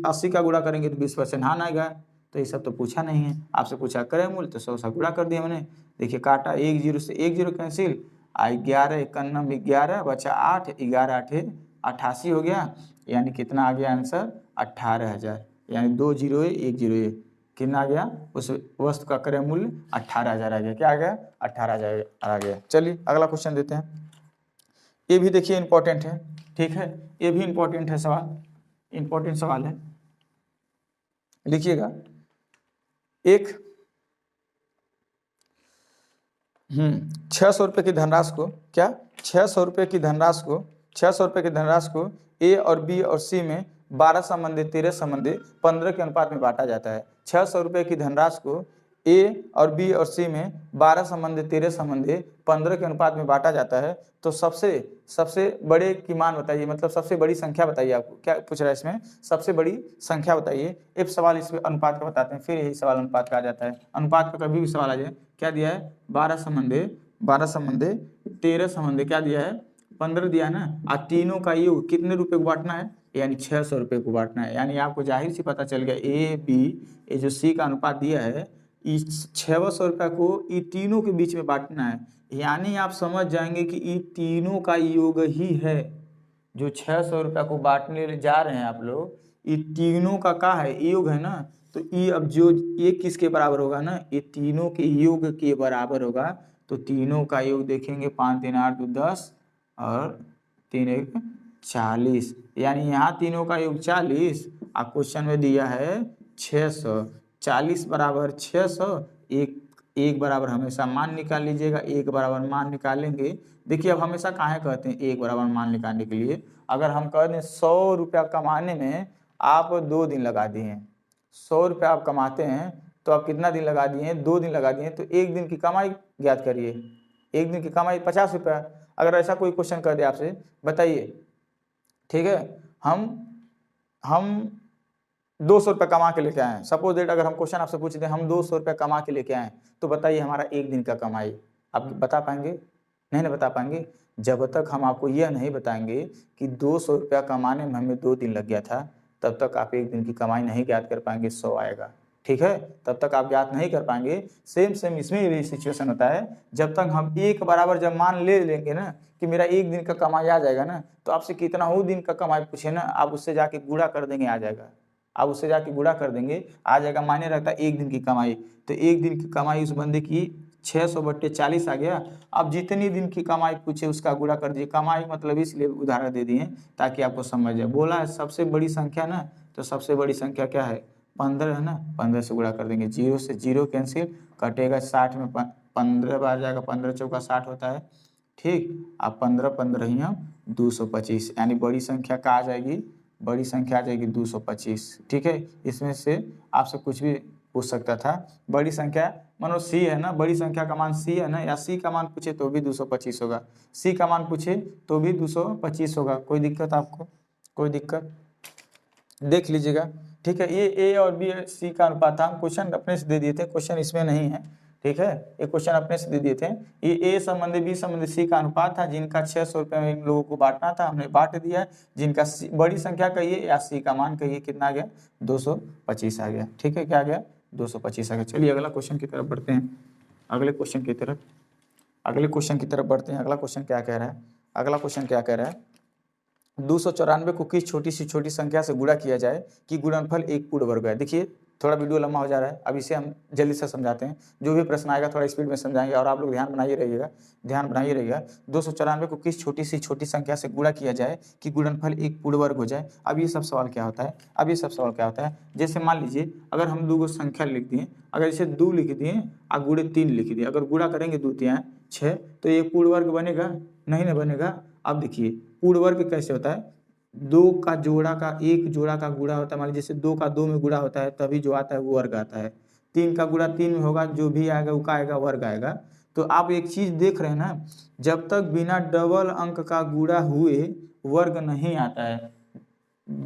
80 का गुणा करेंगे तो 20% हान आएगा। तो ये सब तो पूछा नहीं है, आपसे पूछा क्रय मूल्य, तो 100 से गुणा कर दिया मैंने। देखिए काटा, 1 0 से 1 0 कैंसिल, 11 91 11 बचा 8, 11 8 88 हो गया, यानी कितना आ गया आंसर 18,000, यानी 2 0 1 0 1, कितना आ गया, उस वस्तु का क्रय मूल्य 18,000 आ गया। क्या आ गया, 18,000 आ गया। चलिए अगला क्वेश्चन देते हैं। ये भी देखिए इंपॉर्टेंट है, ठीक है, ये भी इंपॉर्टेंट है सवाल, इंपॉर्टेंट सवाल है, लिखिएगा। एक 600 रुपये की धनराशि को, क्या 600 रुपये की धनराशि को, 600 रुपये की धनराशि को ए और बी और सी में 12 संबंधी 13 संबंधी 15 के अनुपात में बांटा जाता है। 600 रुपये की धनराशि को ए और बी और सी में 12 संबंधी 13 संबंधी 15 के अनुपात में बांटा जाता है, तो सबसे बड़े की मान बताइए, मतलब सबसे बड़ी संख्या बताइए। आपको क्या पूछ रहा है इसमें, सबसे बड़ी संख्या बताइए। एक सवाल इसमें अनुपात का बताते हैं, फिर यही सवाल अनुपात का आ जाता है। अनुपात का कभी भी सवाल आ जाए, क्या दिया है, 12 संबंधी 13 संबंधी क्या दिया है, 15 दिया है ना। और तीनों का योग कितने रुपए को बांटना है, यानी 600 रुपये को बांटना है। यानी आपको जाहिर सी पता चल गया, ए बी ये जो सी का अनुपात दिया है, इस 600 रुपये को ये तीनों के बीच में बांटना है। यानी आप समझ जाएंगे कि ये तीनों का योग ही है जो 600 रुपये को बांटने जा रहे हैं आप लोग, ये तीनों का है, योग है ना। तो ये अब जो ये किसके बराबर होगा ना, ये तीनों के योग के बराबर होगा। तो तीनों का योग देखेंगे, 5 3 8 2 10 और 3 1 40, यानी यहाँ तीनों का योग 40। और क्वेश्चन में दिया है 600, 40 बराबर 600, एक बराबर हमेशा मान निकाल लीजिएगा, एक बराबर मान निकालेंगे। देखिए अब हमेशा काहे कहते हैं एक बराबर मान निकालने के लिए, अगर हम कह दें 100 रुपया कमाने में आप 2 दिन लगा दिए हैं, 100 रुपया आप कमाते हैं तो आप कितना दिन लगा दिए हैं, 2 दिन लगा दिए हैं, तो एक दिन की कमाई ज्ञात करिए। एक दिन की कमाई 50 रुपया। अगर ऐसा कोई क्वेश्चन कर दे आपसे, बताइए, ठीक है, हम 200 रुपये कमा के लेके आए, सपोज दैट अगर हम क्वेश्चन आपसे पूछ दें हम 200 रुपये कमा के लेके आए, तो बताइए हमारा एक दिन का कमाई आप बता पाएंगे, नहीं ना बता पाएंगे। जब तक हम आपको यह नहीं बताएंगे कि 200 रुपया कमाने में हमें 2 दिन लग गया था, तब तक आप एक दिन की कमाई नहीं ज्ञात कर पाएंगे, 100 आएगा, ठीक है, तब तक आप ज्ञात नहीं कर पाएंगे। सेम इसमें भी सिचुएशन होता है, जब तक हम एक बराबर जब मान ले लेंगे ना कि मेरा एक दिन का कमाई आ जाएगा ना, तो आपसे कितना हो दिन का कमाई पूछे ना, आप उससे जाके गुणा कर देंगे, आ जाएगा, आप उससे जाके गुणा कर देंगे, आ जाएगा। मायने रखता है एक दिन की कमाई, तो एक दिन की कमाई उस बंदे की 600/40 आ गया। अब जितनी दिन की कमाई पूछे उसका गुणा कर दीजिए। कमाई मतलब इसलिए उदाहरण दे दिए ताकि आपको समझ जाए। बोला है सबसे बड़ी संख्या ना, तो सबसे बड़ी संख्या क्या है, 15 है ना, 15 से गुणा कर देंगे, 0 से 0 कैंसिल, कटेगा 60 में 15 बार जाएगा, 15 चौका 60 होता है, ठीक। अब 15 15 ही हम 225, यानी बड़ी संख्या का आ जाएगी, बड़ी संख्या आ जाएगी 225, ठीक है। इसमें से आपसे कुछ भी पूछ सकता था। बड़ी संख्या मानो सी है ना, बड़ी संख्या का मान सी है ना, या सी का मान पूछे तो भी 225 होगा, सी का मान पूछे तो भी 225 होगा। कोई दिक्कत आपको, कोई दिक्कत, देख लीजिएगा, ठीक है। ये ए और बी सी का अनुपात था, हम क्वेश्चन अपने से दे दिए थे, क्वेश्चन इसमें नहीं है, ठीक है, ये क्वेश्चन अपने से दे दिए थे। ये ए संबंधी बी संबंधी सी का अनुपात था, जिनका 600 रुपये में इन लोगों को बांटना था, हमने बांट दिया। जिनका बड़ी संख्या कहिए या सी का मान कहिए, कितना आ गया, 225 आ गया, ठीक है, क्या आ गया, 225 आ गया। चलिए अगला क्वेश्चन की तरफ बढ़ते हैं, अगले क्वेश्चन की तरफ बढ़ते हैं। अगला क्वेश्चन क्या कह रहा है, अगला क्वेश्चन क्या कह रहा है, 294 को किस छोटी संख्या से गुणा किया जाए कि गुणनफल एक पूर्ण वर्ग है। देखिए थोड़ा वीडियो लंबा हो जा रहा है, अब इसे हम जल्दी से समझाते हैं। जो भी प्रश्न आएगा थोड़ा स्पीड में समझाएंगे, और आप लोग ध्यान बनाइए रहिएगा। 294 को किस छोटी संख्या से गुणा किया जाए कि गुणनफल एक पूर्ण वर्ग हो जाए। अब ये सब सवाल क्या होता है, जैसे मान लीजिए अगर हम 2 संख्या लिख दिए, अगर इसे 2 लिख दिए और गुणे 3 लिख दिए, अगर गुणा करेंगे 2 3 6, तो ये पूर्ण वर्ग बनेगा, नहीं ना बनेगा। अब देखिए पूर्ण वर्ग कैसे होता है, 2 का जोड़ा का 1 जोड़ा का गुणा होता है, मान लीजिए जैसे 2 का 2 में गुणा होता है, तभी जो आता है वो वर्ग आता है। 3 का गुणा 3 में होगा, जो भी आएगा वो का आएगा, वर्ग आएगा। तो आप एक चीज देख रहे हैं ना, जब तक बिना डबल अंक का गुणा हुए वर्ग नहीं आता है,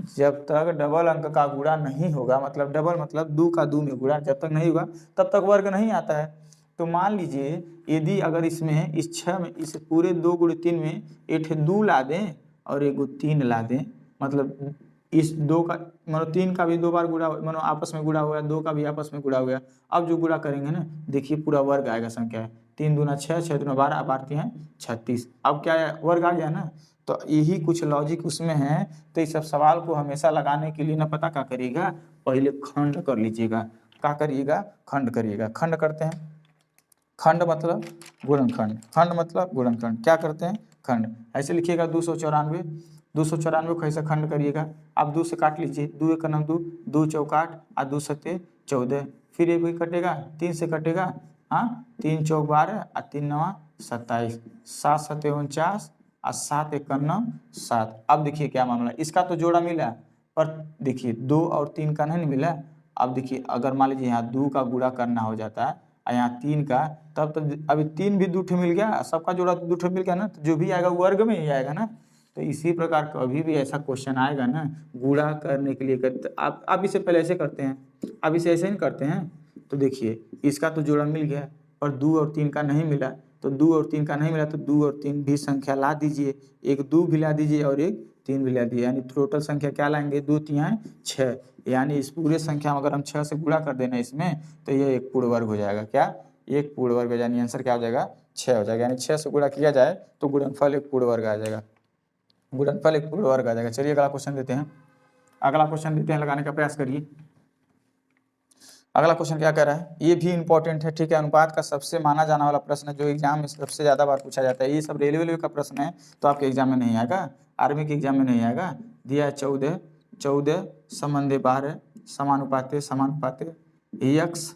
जब तक डबल अंक का गुणा नहीं होगा, मतलब डबल मतलब 2 का 2 में गुणा जब तक नहीं होगा तब तक वर्ग नहीं आता है। तो मान लीजिए यदि अगर इसमें इस 6 में इस पूरे 2 गुणे 3 में एक 2 ला दें और एक 3 ला दें, मतलब इस 2 का मानो 3 का भी 2 बार गुणा, मानो आपस में गुणा हुआ, 2 का भी आपस में गुणा हुआ। अब जो गुणा करेंगे ना, देखिए पूरा वर्ग आएगा, संख्या है 3 दूना 6, 6 दूना 12, अब आती हैं 36। अब क्या है, वर्ग आ गया ना। तो यही कुछ लॉजिक उसमें है। तो इस सब सवाल को हमेशा लगाने के लिए ना पता क्या करिएगा, पहले खंड कर लीजिएगा, क्या करिएगा, खंड करिएगा। खंड करते हैं, खंड मतलब गुणनखंड, खंड मतलब गुणनखंड, क्या करते हैं, खंड। ऐसे लिखिएगा 294, 294 को ऐसे खंड करिएगा। आप 2 से काट लीजिए, 2 एक नम 2, 2 चौकाट और 2 सत्ते 14, फिर ये भी कटेगा, 3 से कटेगा, हाँ 3 चौक 12 और 3 नवा 27, 7 सत्ते 49 और 7 एक 7। अब देखिए क्या मामला, इसका तो जोड़ा मिला पर देखिए 2 और 3 का नहीं मिला। अब देखिए अगर मान लीजिए यहाँ 2 का गुणा करना हो जाता है और यहाँ 3 का, तब तो अभी 3 भी 2 मिल गया, सबका जोड़ा 2 मिल गया ना, तो जो भी आएगा वर्ग में ही आएगा ना। तो इसी प्रकार कभी भी ऐसा क्वेश्चन आएगा ना गुणा करने के लिए करते, आप इसे पहले ऐसे करते हैं, अब इसे ऐसे नहीं करते हैं। तो देखिए इसका तो जोड़ा मिल गया पर 2 और 3 का नहीं मिला, तो 2 और 3 का नहीं मिला तो 2 और 3 भी संख्या ला दीजिए, एक 2 भी ला दीजिए और एक 3 भी ला दीजिए, यानी टोटल संख्या क्या लाएंगे, 2 3 6। यानी इस पूरे संख्या में अगर हम 6 से गुणा कर देना इसमें, तो ये एक पूर्ण वर्ग हो जाएगा। क्या, एक पूर्ण वर्ग, यानी आंसर क्या हो जाएगा, 6 हो जाएगा। यानी 6 से गुणा किया जाए तो गुणनफल एक पूर्ण वर्ग आ जाएगा, गुणनफल एक पूर्ण वर्ग आ जाएगा। चलिए अगला क्वेश्चन देते हैं, अगला क्वेश्चन देते हैं, लगाने का प्रयास करिए। अगला क्वेश्चन क्या कह रहा है, ये भी इंपॉर्टेंट है, ठीक है। अनुपात का सबसे माना जाने वाला प्रश्न है, जो एग्जाम में सबसे ज्यादा बार पूछा जाता है। ये सब रेलवे का प्रश्न है तो आपके एग्जाम में नहीं आएगा, आर्मी के एग्जाम में नहीं आएगा। दिया है 14, 14 संबंधे 12 समानुपाते समानुपाते x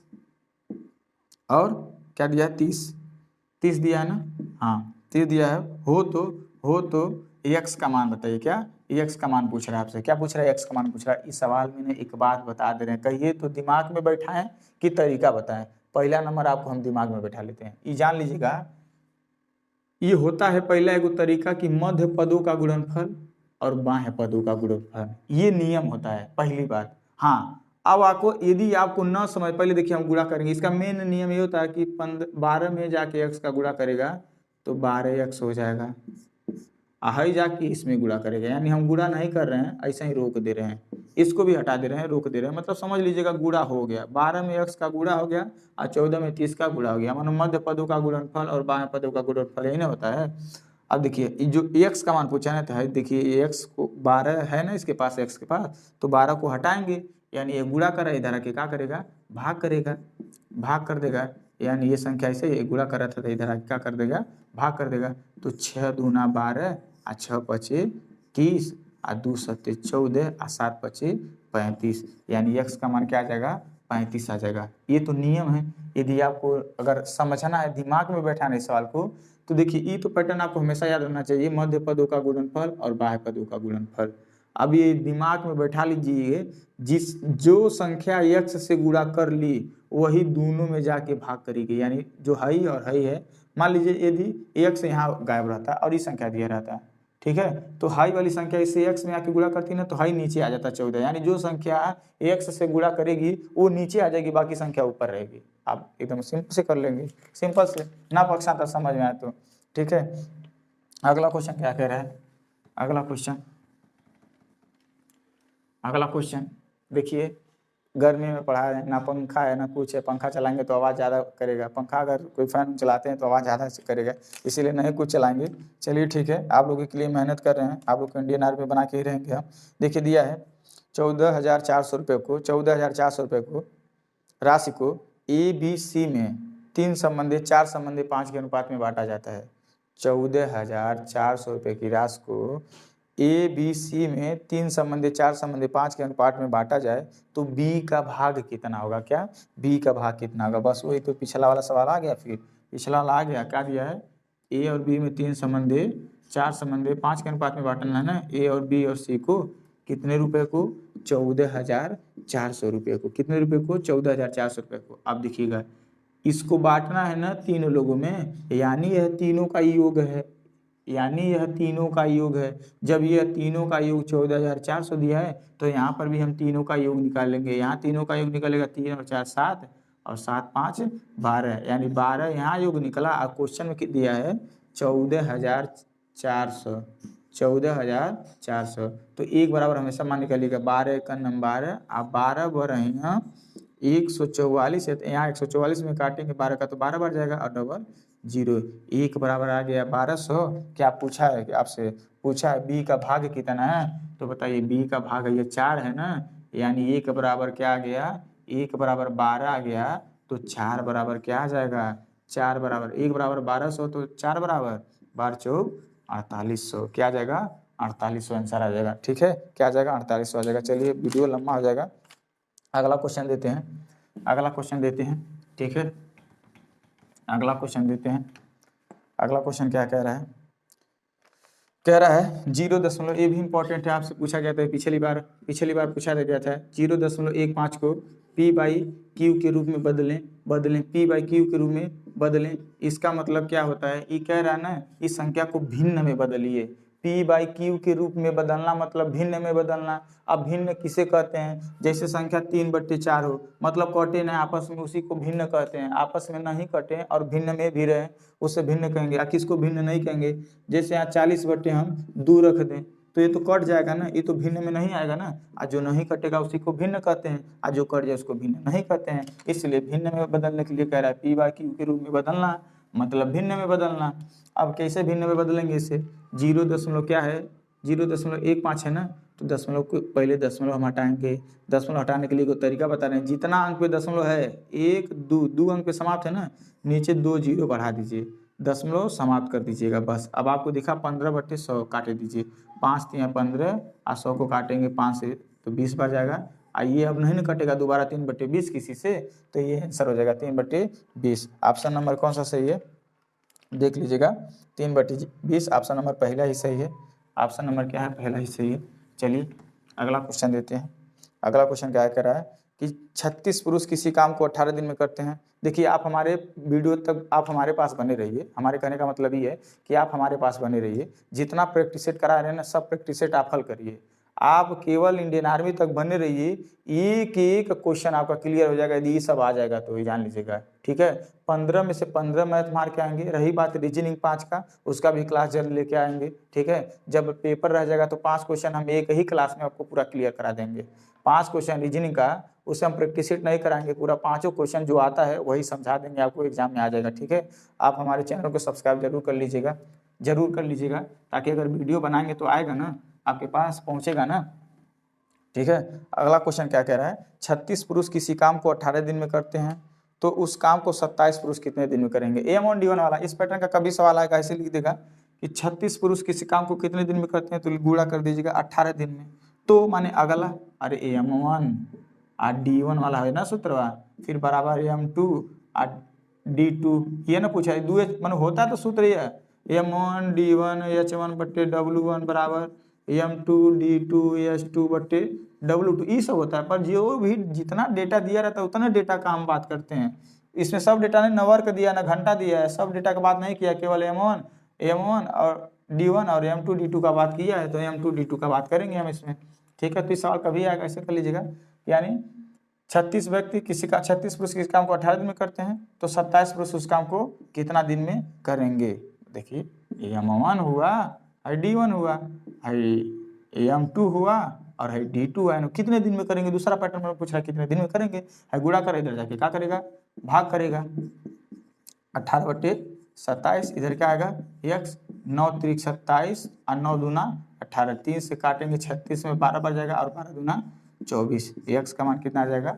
और क्या दिया है 30, 30 दिया है ना, हाँ 30 दिया है। हो तो x का मान बताइए। क्या, x का मान पूछ रहा है आपसे, क्या पूछ रहा है, x का मान पूछ रहा है। इस सवाल में ने एक बात बता दे रहे हैं, कहिए तो दिमाग में बैठाएं कि तरीका बताएं। पहला नंबर आपको हम दिमाग में बैठा लेते हैं, ये जान लीजिएगा। ये होता है पहला एगो तरीका कि मध्य पदों का गुणनफल और बाह्य पदों का गुणनफल, ये नियम होता है पहली बात। हाँ अब आपको यदि आपको न समझ, पहले देखिए हम गुणा करेंगे। इसका मेन नियम ये होता है कि 12 में जाके x का गुणा करेगा तो 12x हो जाएगा, हाई जाके इसमें गुणा करेगा, यानी हम गुणा नहीं कर रहे हैं, ऐसे ही रोक दे रहे हैं, इसको भी हटा दे रहे हैं, रोक दे रहे हैं, मतलब समझ लीजिएगा गुणा हो गया। 12 में x का गुणा हो गया और 14 में 30 का गुणा हो गया, मानो मध्य पदों का गुणनफल और बाह्य पदों का गुणनफल यही ना होता है। अब देखिए जो x का मान पूछा है, तो है देखिए x को 12 है ना इसके पास, x के पास, तो 12 को हटाएंगे, यानी ये गुणा कर रहा है, इधर आके क्या करेगा, भाग करेगा, भाग कर देगा। यानी ये संख्या ऐसे ही गुणा कर रहा था तो इधर आके क्या कर देगा, भाग कर देगा। तो 6 दूना 12 और 6 पचे 30 और 2 सत्ते 14 और 7 पचे 35, यानी x का मान क्या आ जाएगा, 35 आ जाएगा। ये तो नियम है। यदि आपको अगर समझना है, दिमाग में बैठाना इस सवाल को, तो देखिए ये तो पैटर्न आपको हमेशा याद रखना चाहिए, मध्य पदों का गुणनफल और बाह्य पदों का गुणनफल। अब ये दिमाग में बैठा लीजिए, जिस जो संख्या x से गुणा कर ली वही दोनों में जाके भाग करेगी, यानी जो हाई और हाई है। मान लीजिए यदि x यहाँ गायब रहता और ये संख्या दिया रहता, ठीक है, तो हाई वाली संख्या इससे x में आके गुणा करती ना, तो हाई नीचे आ जाता 14, यानी जो संख्या x से गुणा करेगी वो नीचे आ जाएगी, बाकी संख्या ऊपर रहेगी। आप एकदम सिंपल से कर लेंगे, सिंपल से ना पक्षांतर समझ में आए तो, ठीक है। अगला क्वेश्चन क्या कह रहा है, अगला क्वेश्चन, अगला क्वेश्चन देखिए, गर्मी में पढ़ा है ना, पंखा है ना कुछ है, पंखा चलाएंगे तो आवाज़ ज़्यादा करेगा, पंखा अगर कोई फैन चलाते हैं तो आवाज़ ज़्यादा करेगा, इसीलिए नहीं कुछ चलाएंगे। चलिए ठीक है, आप लोगों के लिए मेहनत कर रहे हैं, आप लोग को इंडियन आर्मी बना के ही रहेंगे हम। देखिए दिया है 14,400 रुपये को, 14,400 रुपये को राशि को ABC में 3 संबंधी 4 संबंधी 5 के अनुपात में बांटा जाता है। 14,400 रुपये की राशि को ABC में 3 संबंधी 4 संबंधी 5 के अनुपात में बांटा जाए तो B का भाग कितना होगा। क्या, B का भाग कितना होगा, बस वही तो पिछला वाला सवाल आ गया। फिर पिछला वाला आ गया, क्या दिया है, A और B में 3 संबंधी 4 संबंधी 5 के अनुपात में बांटना है ना, A और B और C को कितने रुपए को, 14,400 रुपये को, कितने रुपए को, 14,400 रुपये को। अब देखिएगा इसको बांटना है ना तीनों लोगों में, यानी यह तीनों का योग है, यानी यह तीनों का योग है। जब यह तीनों का योग 14,400 दिया है तो यहाँ पर भी हम तीनों का योग निकालेंगे, यहाँ तीनों का योग निकलेगा, 3 और 4 7 और 7 5 12, यानी 12 यहाँ योग निकला। और क्वेश्चन में दिया है 14,400, 14,400, तो एक बराबर हमेशा मान निकलेगा, 12 का नंबर 12 और 12 बढ़ यहाँ 144 है, तो यहाँ 144 में काटेंगे 12 का तो 12 बढ़ जाएगा और डबल 0, 1 बराबर आ गया 1200। क्या पूछा है, आपसे पूछा है B का भाग कितना है, तो बताइए B का भाग ये 4 है ना, यानी 1 बराबर क्या आ गया, 1 बराबर 12 आ गया तो 4 बराबर क्या आ जाएगा, 4 बराबर 1 बराबर 1200 तो 4 बराबर 12 चौक 4800, क्या आ जाएगा 4800 आंसर आ जाएगा। ठीक है, क्या आ जाएगा 4800 आ जाएगा। चलिए वीडियो लंबा हो जाएगा, अगला क्वेश्चन देते हैं, अगला क्वेश्चन देते हैं। ठीक है, अगला क्वेश्चन देते हैं। अगला क्वेश्चन क्या कह रहा है, कह रहा है 0., ये भी इंपॉर्टेंट है, आपसे पूछा गया था पिछली बार पूछा गया था। 0.15 को P/Q के रूप में बदलें P/Q के रूप में बदलें। इसका मतलब क्या होता है, ये कह रहा है ना इस संख्या को भिन्न में बदलिए। P/Q के रूप में बदलना मतलब भिन्न में बदलना। अब भिन्न किसे कहते हैं, जैसे संख्या 3/4 हो, मतलब कटे ना आपस में, उसी को भिन्न कहते हैं। आपस में नहीं कटे और भिन्न में भी रहे उसे भिन्न कहेंगे। किसको भिन्न नहीं कहेंगे, जैसे यहाँ 40 हम 2 रख दें तो ये तो कट जाएगा ना, ये तो भिन्न में नहीं आएगा ना। आज जो नहीं कटेगा उसी को भिन्न कहते हैं, आज जो कट जाए उसको भिन्न नहीं कहते हैं। इसलिए भिन्न में बदलने के लिए कह रहा है P/Q के रूप में बदलना मतलब भिन्न में बदलना। अब कैसे भिन्न में बदलेंगे इसे, 0. क्या है 0.15 है ना, तो दशमलव को पहले दशमलव हम हटाएंगे। दशमलव हटाने के लिए कोई तरीका बता रहे हैं, जितना अंक पे दशमलव है 1 2 अंक पे समाप्त है ना, नीचे 2 0 बढ़ा दीजिए, दशमलव समाप्त कर दीजिएगा बस। अब आपको दिखा 15/100 काटे दीजिए, 5 3 15 और 100 को काटेंगे 5 से तो 20 बढ़ जाएगा। आइए अब नहीं न कटेगा दोबारा 3/20 किसी से, तो ये आंसर हो जाएगा 3/20। ऑप्शन नंबर कौन सा सही है देख लीजिएगा, 3/20 ऑप्शन नंबर पहला ही सही है। ऑप्शन नंबर क्या है, पहला ही सही है। चलिए अगला क्वेश्चन देते हैं। अगला क्वेश्चन क्या कह रहा है कि 36 पुरुष किसी काम को 18 दिन में करते हैं। देखिए आप हमारे वीडियो तक आप हमारे पास बने रहिए, हमारे कहने का मतलब ये है कि आप हमारे पास बने रहिए। जितना प्रैक्टिस सेट करा रहे हैं ना, सब प्रैक्टिस सेट आप हल करिए। आप केवल इंडियन आर्मी तक बने रहिए, एक एक क्वेश्चन आपका क्लियर हो जाएगा। यदि ये सब आ जाएगा तो ये जान लीजिएगा। ठीक है, 15 में से 15 मैथ मार के आएंगे। रही बात रीजनिंग 5 का, उसका भी क्लास जल्द लेके आएंगे। ठीक है, जब पेपर रह जाएगा तो 5 क्वेश्चन हम एक ही क्लास में आपको पूरा क्लियर करा देंगे। 5 क्वेश्चन रीजनिंग का, उसे हम प्रैक्टिस सेट नहीं कराएंगे, पूरा 5 क्वेश्चन जो आता है वही समझा देंगे आपको, एग्जाम में आ जाएगा। ठीक है, आप हमारे चैनल को सब्सक्राइब जरूर कर लीजिएगा, जरूर कर लीजिएगा, ताकि अगर वीडियो बनाएंगे तो आएगा ना, आपके पास पहुँचेगा ना। ठीक है, अगला क्वेश्चन क्या कह रहा है, 36 पुरुष किसी काम को 18 दिन में करते हैं तो उस काम को 27 पुरुष कितने दिन में करेंगे। M1D1 वाला इस पैटर्न का कभी सवाल आएगा, ऐसे लिख देगा कि 36 पुरुष किसी काम को कितने दिन में करते हैं, तो गुणा कर दीजिएगा 18 दिन में। तो माने अगला, अरे M1 और D1 वाला है ना सूत्रवा, फिर बराबर M2 और D2, ये ना पूछा है, माने होता तो सूत्र ये M1 D1 H1/W1 बराबर M2 D2 H2/W2, ये सब होता है। पर जो भी जितना डेटा दिया रहता है उतना डेटा का हम बात करते हैं। इसमें सब डेटा ने न वर्क दिया, न घंटा दिया है, सब डेटा का बात नहीं किया, केवल M1 और D1 और M2 D2 का बात किया है, तो M2 D2 का बात करेंगे हम इसमें। ठीक है, तो इस सवाल कभी आएगा, ऐसे कर लीजिएगा। यानी 36 व्यक्ति किसी का 36 पुरुष किसी काम को 18 दिन में करते हैं तो 27 पुरुष उस काम को कितना दिन में करेंगे। देखिए M1 हुआ और D1 हुआ, M2 हुआ और D2 है, कितने दिन में करेंगे। दूसरा पैटर्न में पूछ रहा है कितने दिन में करेंगे, है गुणा कर, इधर जाके क्या करेगा, भाग करेगा। 18/27, इधर क्या आएगा x, 9 3 27 और 9 दूना 18, 3 से काटेंगे 36 में 12 बढ़ जाएगा और 12 दूना 24। x का मान कितना आ जाएगा,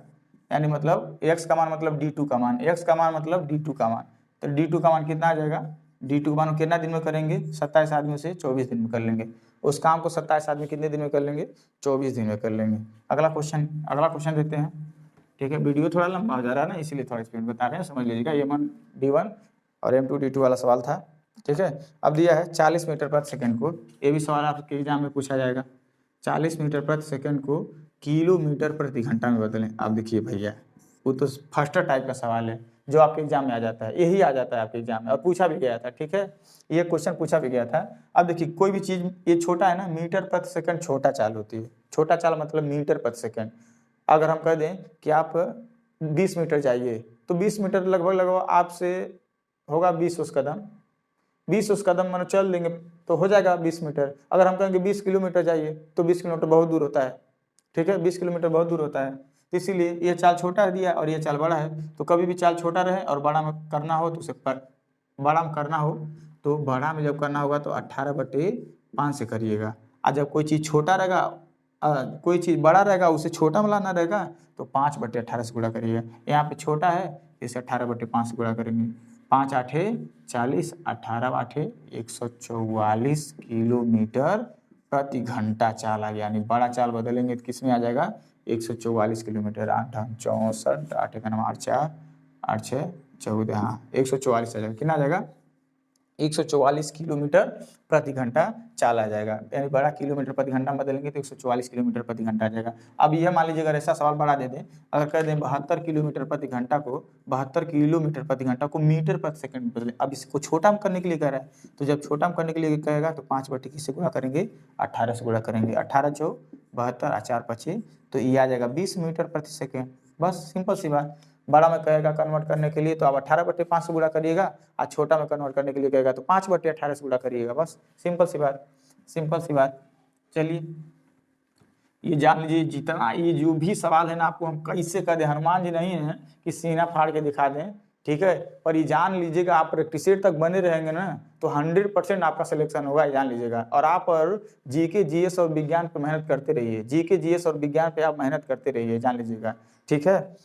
यानी मतलब x का मान मतलब D2 का मान, x का मान मतलब D2 का मान, तो D2 का मान कितना आ जाएगा, D2 का मान कितना दिन में करेंगे, 27 आदमियों से 24 दिन में कर लेंगे। उस काम को 27 आदमी कितने दिन में कर लेंगे, 24 दिन में कर लेंगे। अगला क्वेश्चन देते हैं। ठीक है, वीडियो थोड़ा लंबा हो जा रहा है ना, इसीलिए थोड़ा स्पीड बता रहे हैं, समझ लीजिएगा। M1D1 और M2 D2 वाला सवाल था। ठीक है, अब दिया है 40 मीटर प्रति सेकंड को, ये भी सवाल आपके एग्जाम में पूछा जाएगा। 40 मीटर प्रति सेकंड को किलोमीटर प्रति घंटा में बदलें। आप देखिए भैया, वो तो फर्स्ट टाइप का सवाल है जो आपके एग्जाम में आ जाता है, यही आ जाता है आपके एग्जाम में और पूछा भी गया था। ठीक है, ये क्वेश्चन पूछा भी गया था। अब देखिए कोई भी चीज़ ये छोटा है ना, मीटर प्रति सेकंड छोटा चाल होती है। छोटा चाल मतलब मीटर प्रति सेकंड। अगर हम कह दें कि आप 20 मीटर जाइए तो 20 मीटर लगभग आपसे होगा 20 उस कदम, 20 उस कदम मानो चल देंगे तो हो जाएगा 20 मीटर। अगर हम कहेंगे 20 किलोमीटर जाइए तो 20 किलोमीटर बहुत दूर होता है। ठीक है, 20 किलोमीटर बहुत दूर होता है, इसीलिए ये चाल छोटा दिया और ये चाल बड़ा है। तो कभी भी चाल छोटा रहे और बड़ा में करना हो तो उसे बड़ा में करना हो तो बड़ा में जब करना होगा तो 18/5 से करिएगा। और जब कोई चीज़ छोटा रहेगा कोई चीज़ बड़ा रहेगा उसे छोटा में लाना रहेगा तो 5/18 से गुणा करिएगा। यहाँ पे छोटा है इसे 18/5 से गुणा करेंगे। 5 आठे 40, 18 आठे 144 किलोमीटर प्रति घंटा चाल आ गया। यानी बड़ा चाल बदलेंगे तो किस में आ जाएगा 144 किलोमीटर। 8 64, 8 का 8 4, 8 6 14, हाँ 144 आ जाएगा। कितना आ जाएगा 144 किलोमीटर प्रति घंटा चाल आ जाएगा। यानी बड़ा किलोमीटर प्रति घंटा में बदलेंगे तो 144 किलोमीटर प्रति घंटा आ जाएगा। अब यह मान लीजिए अगर ऐसा सवाल बढ़ा दे दें, अगर कह दें 72 किलोमीटर प्रति घंटा को 72 किलोमीटर प्रति घंटा को मीटर प्रति सेकंड में बदले। अब इसको छोटा में करने के लिए कह रहा है, तो जब छोटा में करने के लिए कहेगा तो 5 किससे गुणा करेंगे 18 से गुणा करेंगे। 18 चौ 72, 4 5, तो ये आ जाएगा 20 मीटर प्रति सेकेंड। बस सिंपल सी बात। बड़ा में कहेगा कन्वर्ट करने के लिए तो आप 18/5 से गुणा करिएगा, और छोटा में कन्वर्ट करने के लिए कहेगा तो 5/18 से गुणा करिएगा। बस सिंपल सी बात, सिंपल सी बात। चलिए ये जान लीजिए, जितना ये जो भी सवाल है ना आपको हम कैसे कर दें, हनुमान जी नहीं है कि सीना फाड़ के दिखा दें, ठीक है, पर ये जान लीजिएगा आप प्रैक्टिस सेट तक बने रहेंगे ना तो 100% आपका सिलेक्शन होगा, जान लीजिएगा। और आप और जीके जीएस और विज्ञान पर मेहनत करते रहिए, जीके जीएस और विज्ञान पे आप मेहनत करते रहिए, जान लीजिएगा, ठीक है।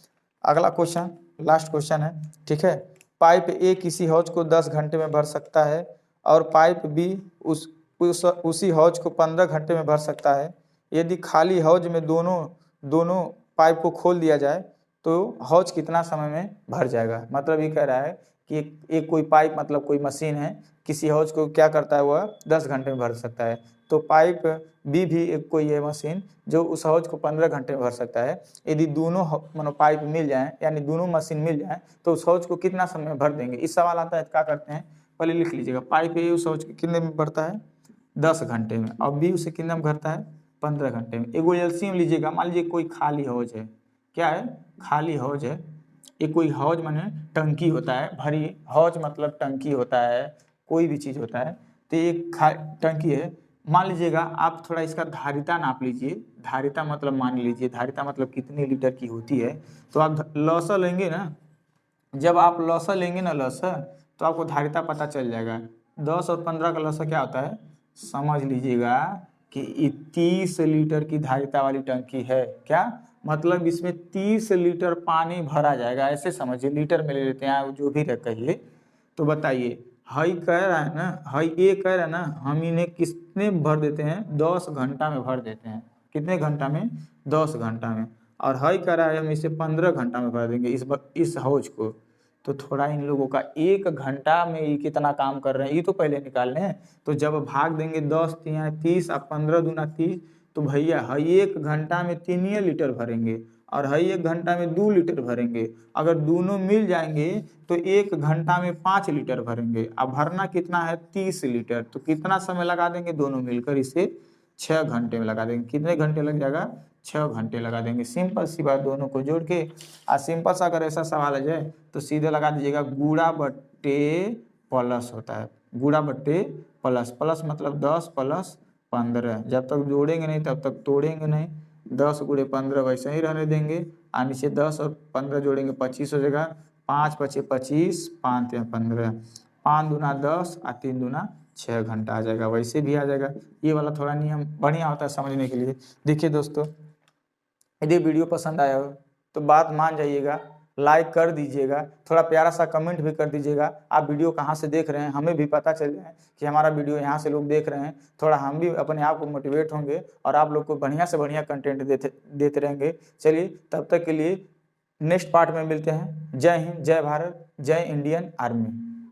अगला क्वेश्चन, लास्ट क्वेश्चन है, ठीक है। पाइप ए किसी हौज को 10 घंटे में भर सकता है और पाइप बी उसी हौज को 15 घंटे में भर सकता है। यदि खाली हौज में दोनों पाइप को खोल दिया जाए तो हौज कितना समय में भर जाएगा। मतलब ये कह रहा है कि एक कोई पाइप, मतलब कोई मशीन है, किसी हौज को क्या करता है वह 10 घंटे में भर सकता है, तो पाइप बी भी एक कोई है मशीन जो उस हौज को 15 घंटे में भर सकता है। यदि दोनों मानो पाइप मिल जाए, यानी दोनों मशीन मिल जाए, तो उस हौज को कितना समय में भर देंगे। इस सवाल आता है तो क्या करते हैं, पहले लिख लीजिएगा। पाइप ए उस हौज को कितने में भरता है 10 घंटे में, और बी उसे कितने में भरता है 15 घंटे में। एगो एलसीएम लीजिएगा, मान लीजिए कोई खाली हौज है, क्या है खाली हौज है, ये कोई हौज माने टंकी होता है, भरी हौज मतलब टंकी होता है, कोई भी चीज़ होता है, तो एक टंकी है। मान लीजिएगा आप थोड़ा इसका धारिता नाप लीजिए, धारिता मतलब मान लीजिए, धारिता मतलब कितनी लीटर की होती है, तो आप लौसा लेंगे ना, जब आप लौसा लेंगे ना लौसा, तो आपको धारिता पता चल जाएगा। 10 और 15 का लौसा क्या होता है, समझ लीजिएगा कि 30 लीटर की धारिता वाली टंकी है। क्या मतलब इसमें 30 लीटर पानी भरा जाएगा, ऐसे समझिए, लीटर में ले लेते हैं जो भी कहिए। तो बताइए, हई कह रहा है ना, हई ए कह रहा है ना, हम इन्हें कितने भर देते हैं 10 घंटा में भर देते हैं। कितने घंटा में 10 घंटा में। और हई कह रहा है हम इसे 15 घंटा में भर देंगे इस हौज को। तो थोड़ा इन लोगों का 1 घंटा में ये कितना काम कर रहे हैं ये तो पहले निकाल लें। तो जब भाग देंगे 10 तिया 30 और 15 दूना 30, तो भैया हई 1 घंटा में 3 लीटर भरेंगे और हई 1 घंटा में 2 लीटर भरेंगे। अगर दोनों मिल जाएंगे तो 1 घंटा में 5 लीटर भरेंगे। अब भरना कितना है 30 लीटर, तो कितना समय लगा देंगे दोनों मिलकर, इसे 6 घंटे में लगा देंगे। कितने घंटे लग जाएगा 6 घंटे लगा देंगे। सिंपल सी बात, दोनों को जोड़ के। सिंपल सा अगर ऐसा सवाल आ जाए तो सीधे लगा दीजिएगा गुणा बट्टे प्लस होता है, गुणा बट्टे प्लस, प्लस मतलब 10 प्लस 15। जब तक जोड़ेंगे नहीं तब तक तोड़ेंगे नहीं। 10 गुणे 15 वैसे ही रहने देंगे, और नीचे 10 और 15 जोड़ेंगे 25 हो जाएगा। 5 पचे 25, 5 या 15, 5 दूना 10 और 3 दूना 6 घंटा आ जाएगा। वैसे भी आ जाएगा। ये वाला थोड़ा नियम बढ़िया होता है समझने के लिए। देखिए दोस्तों, यदि वीडियो पसंद आया हो तो बात मान जाइएगा, लाइक कर दीजिएगा, थोड़ा प्यारा सा कमेंट भी कर दीजिएगा। आप वीडियो कहाँ से देख रहे हैं हमें भी पता चल जाए कि हमारा वीडियो यहाँ से लोग देख रहे हैं। थोड़ा हम भी अपने आप को मोटिवेट होंगे और आप लोग को बढ़िया से बढ़िया कंटेंट देते रहेंगे। चलिए तब तक के लिए नेक्स्ट पार्ट में मिलते हैं। जय हिंद, जय भारत, जय इंडियन आर्मी।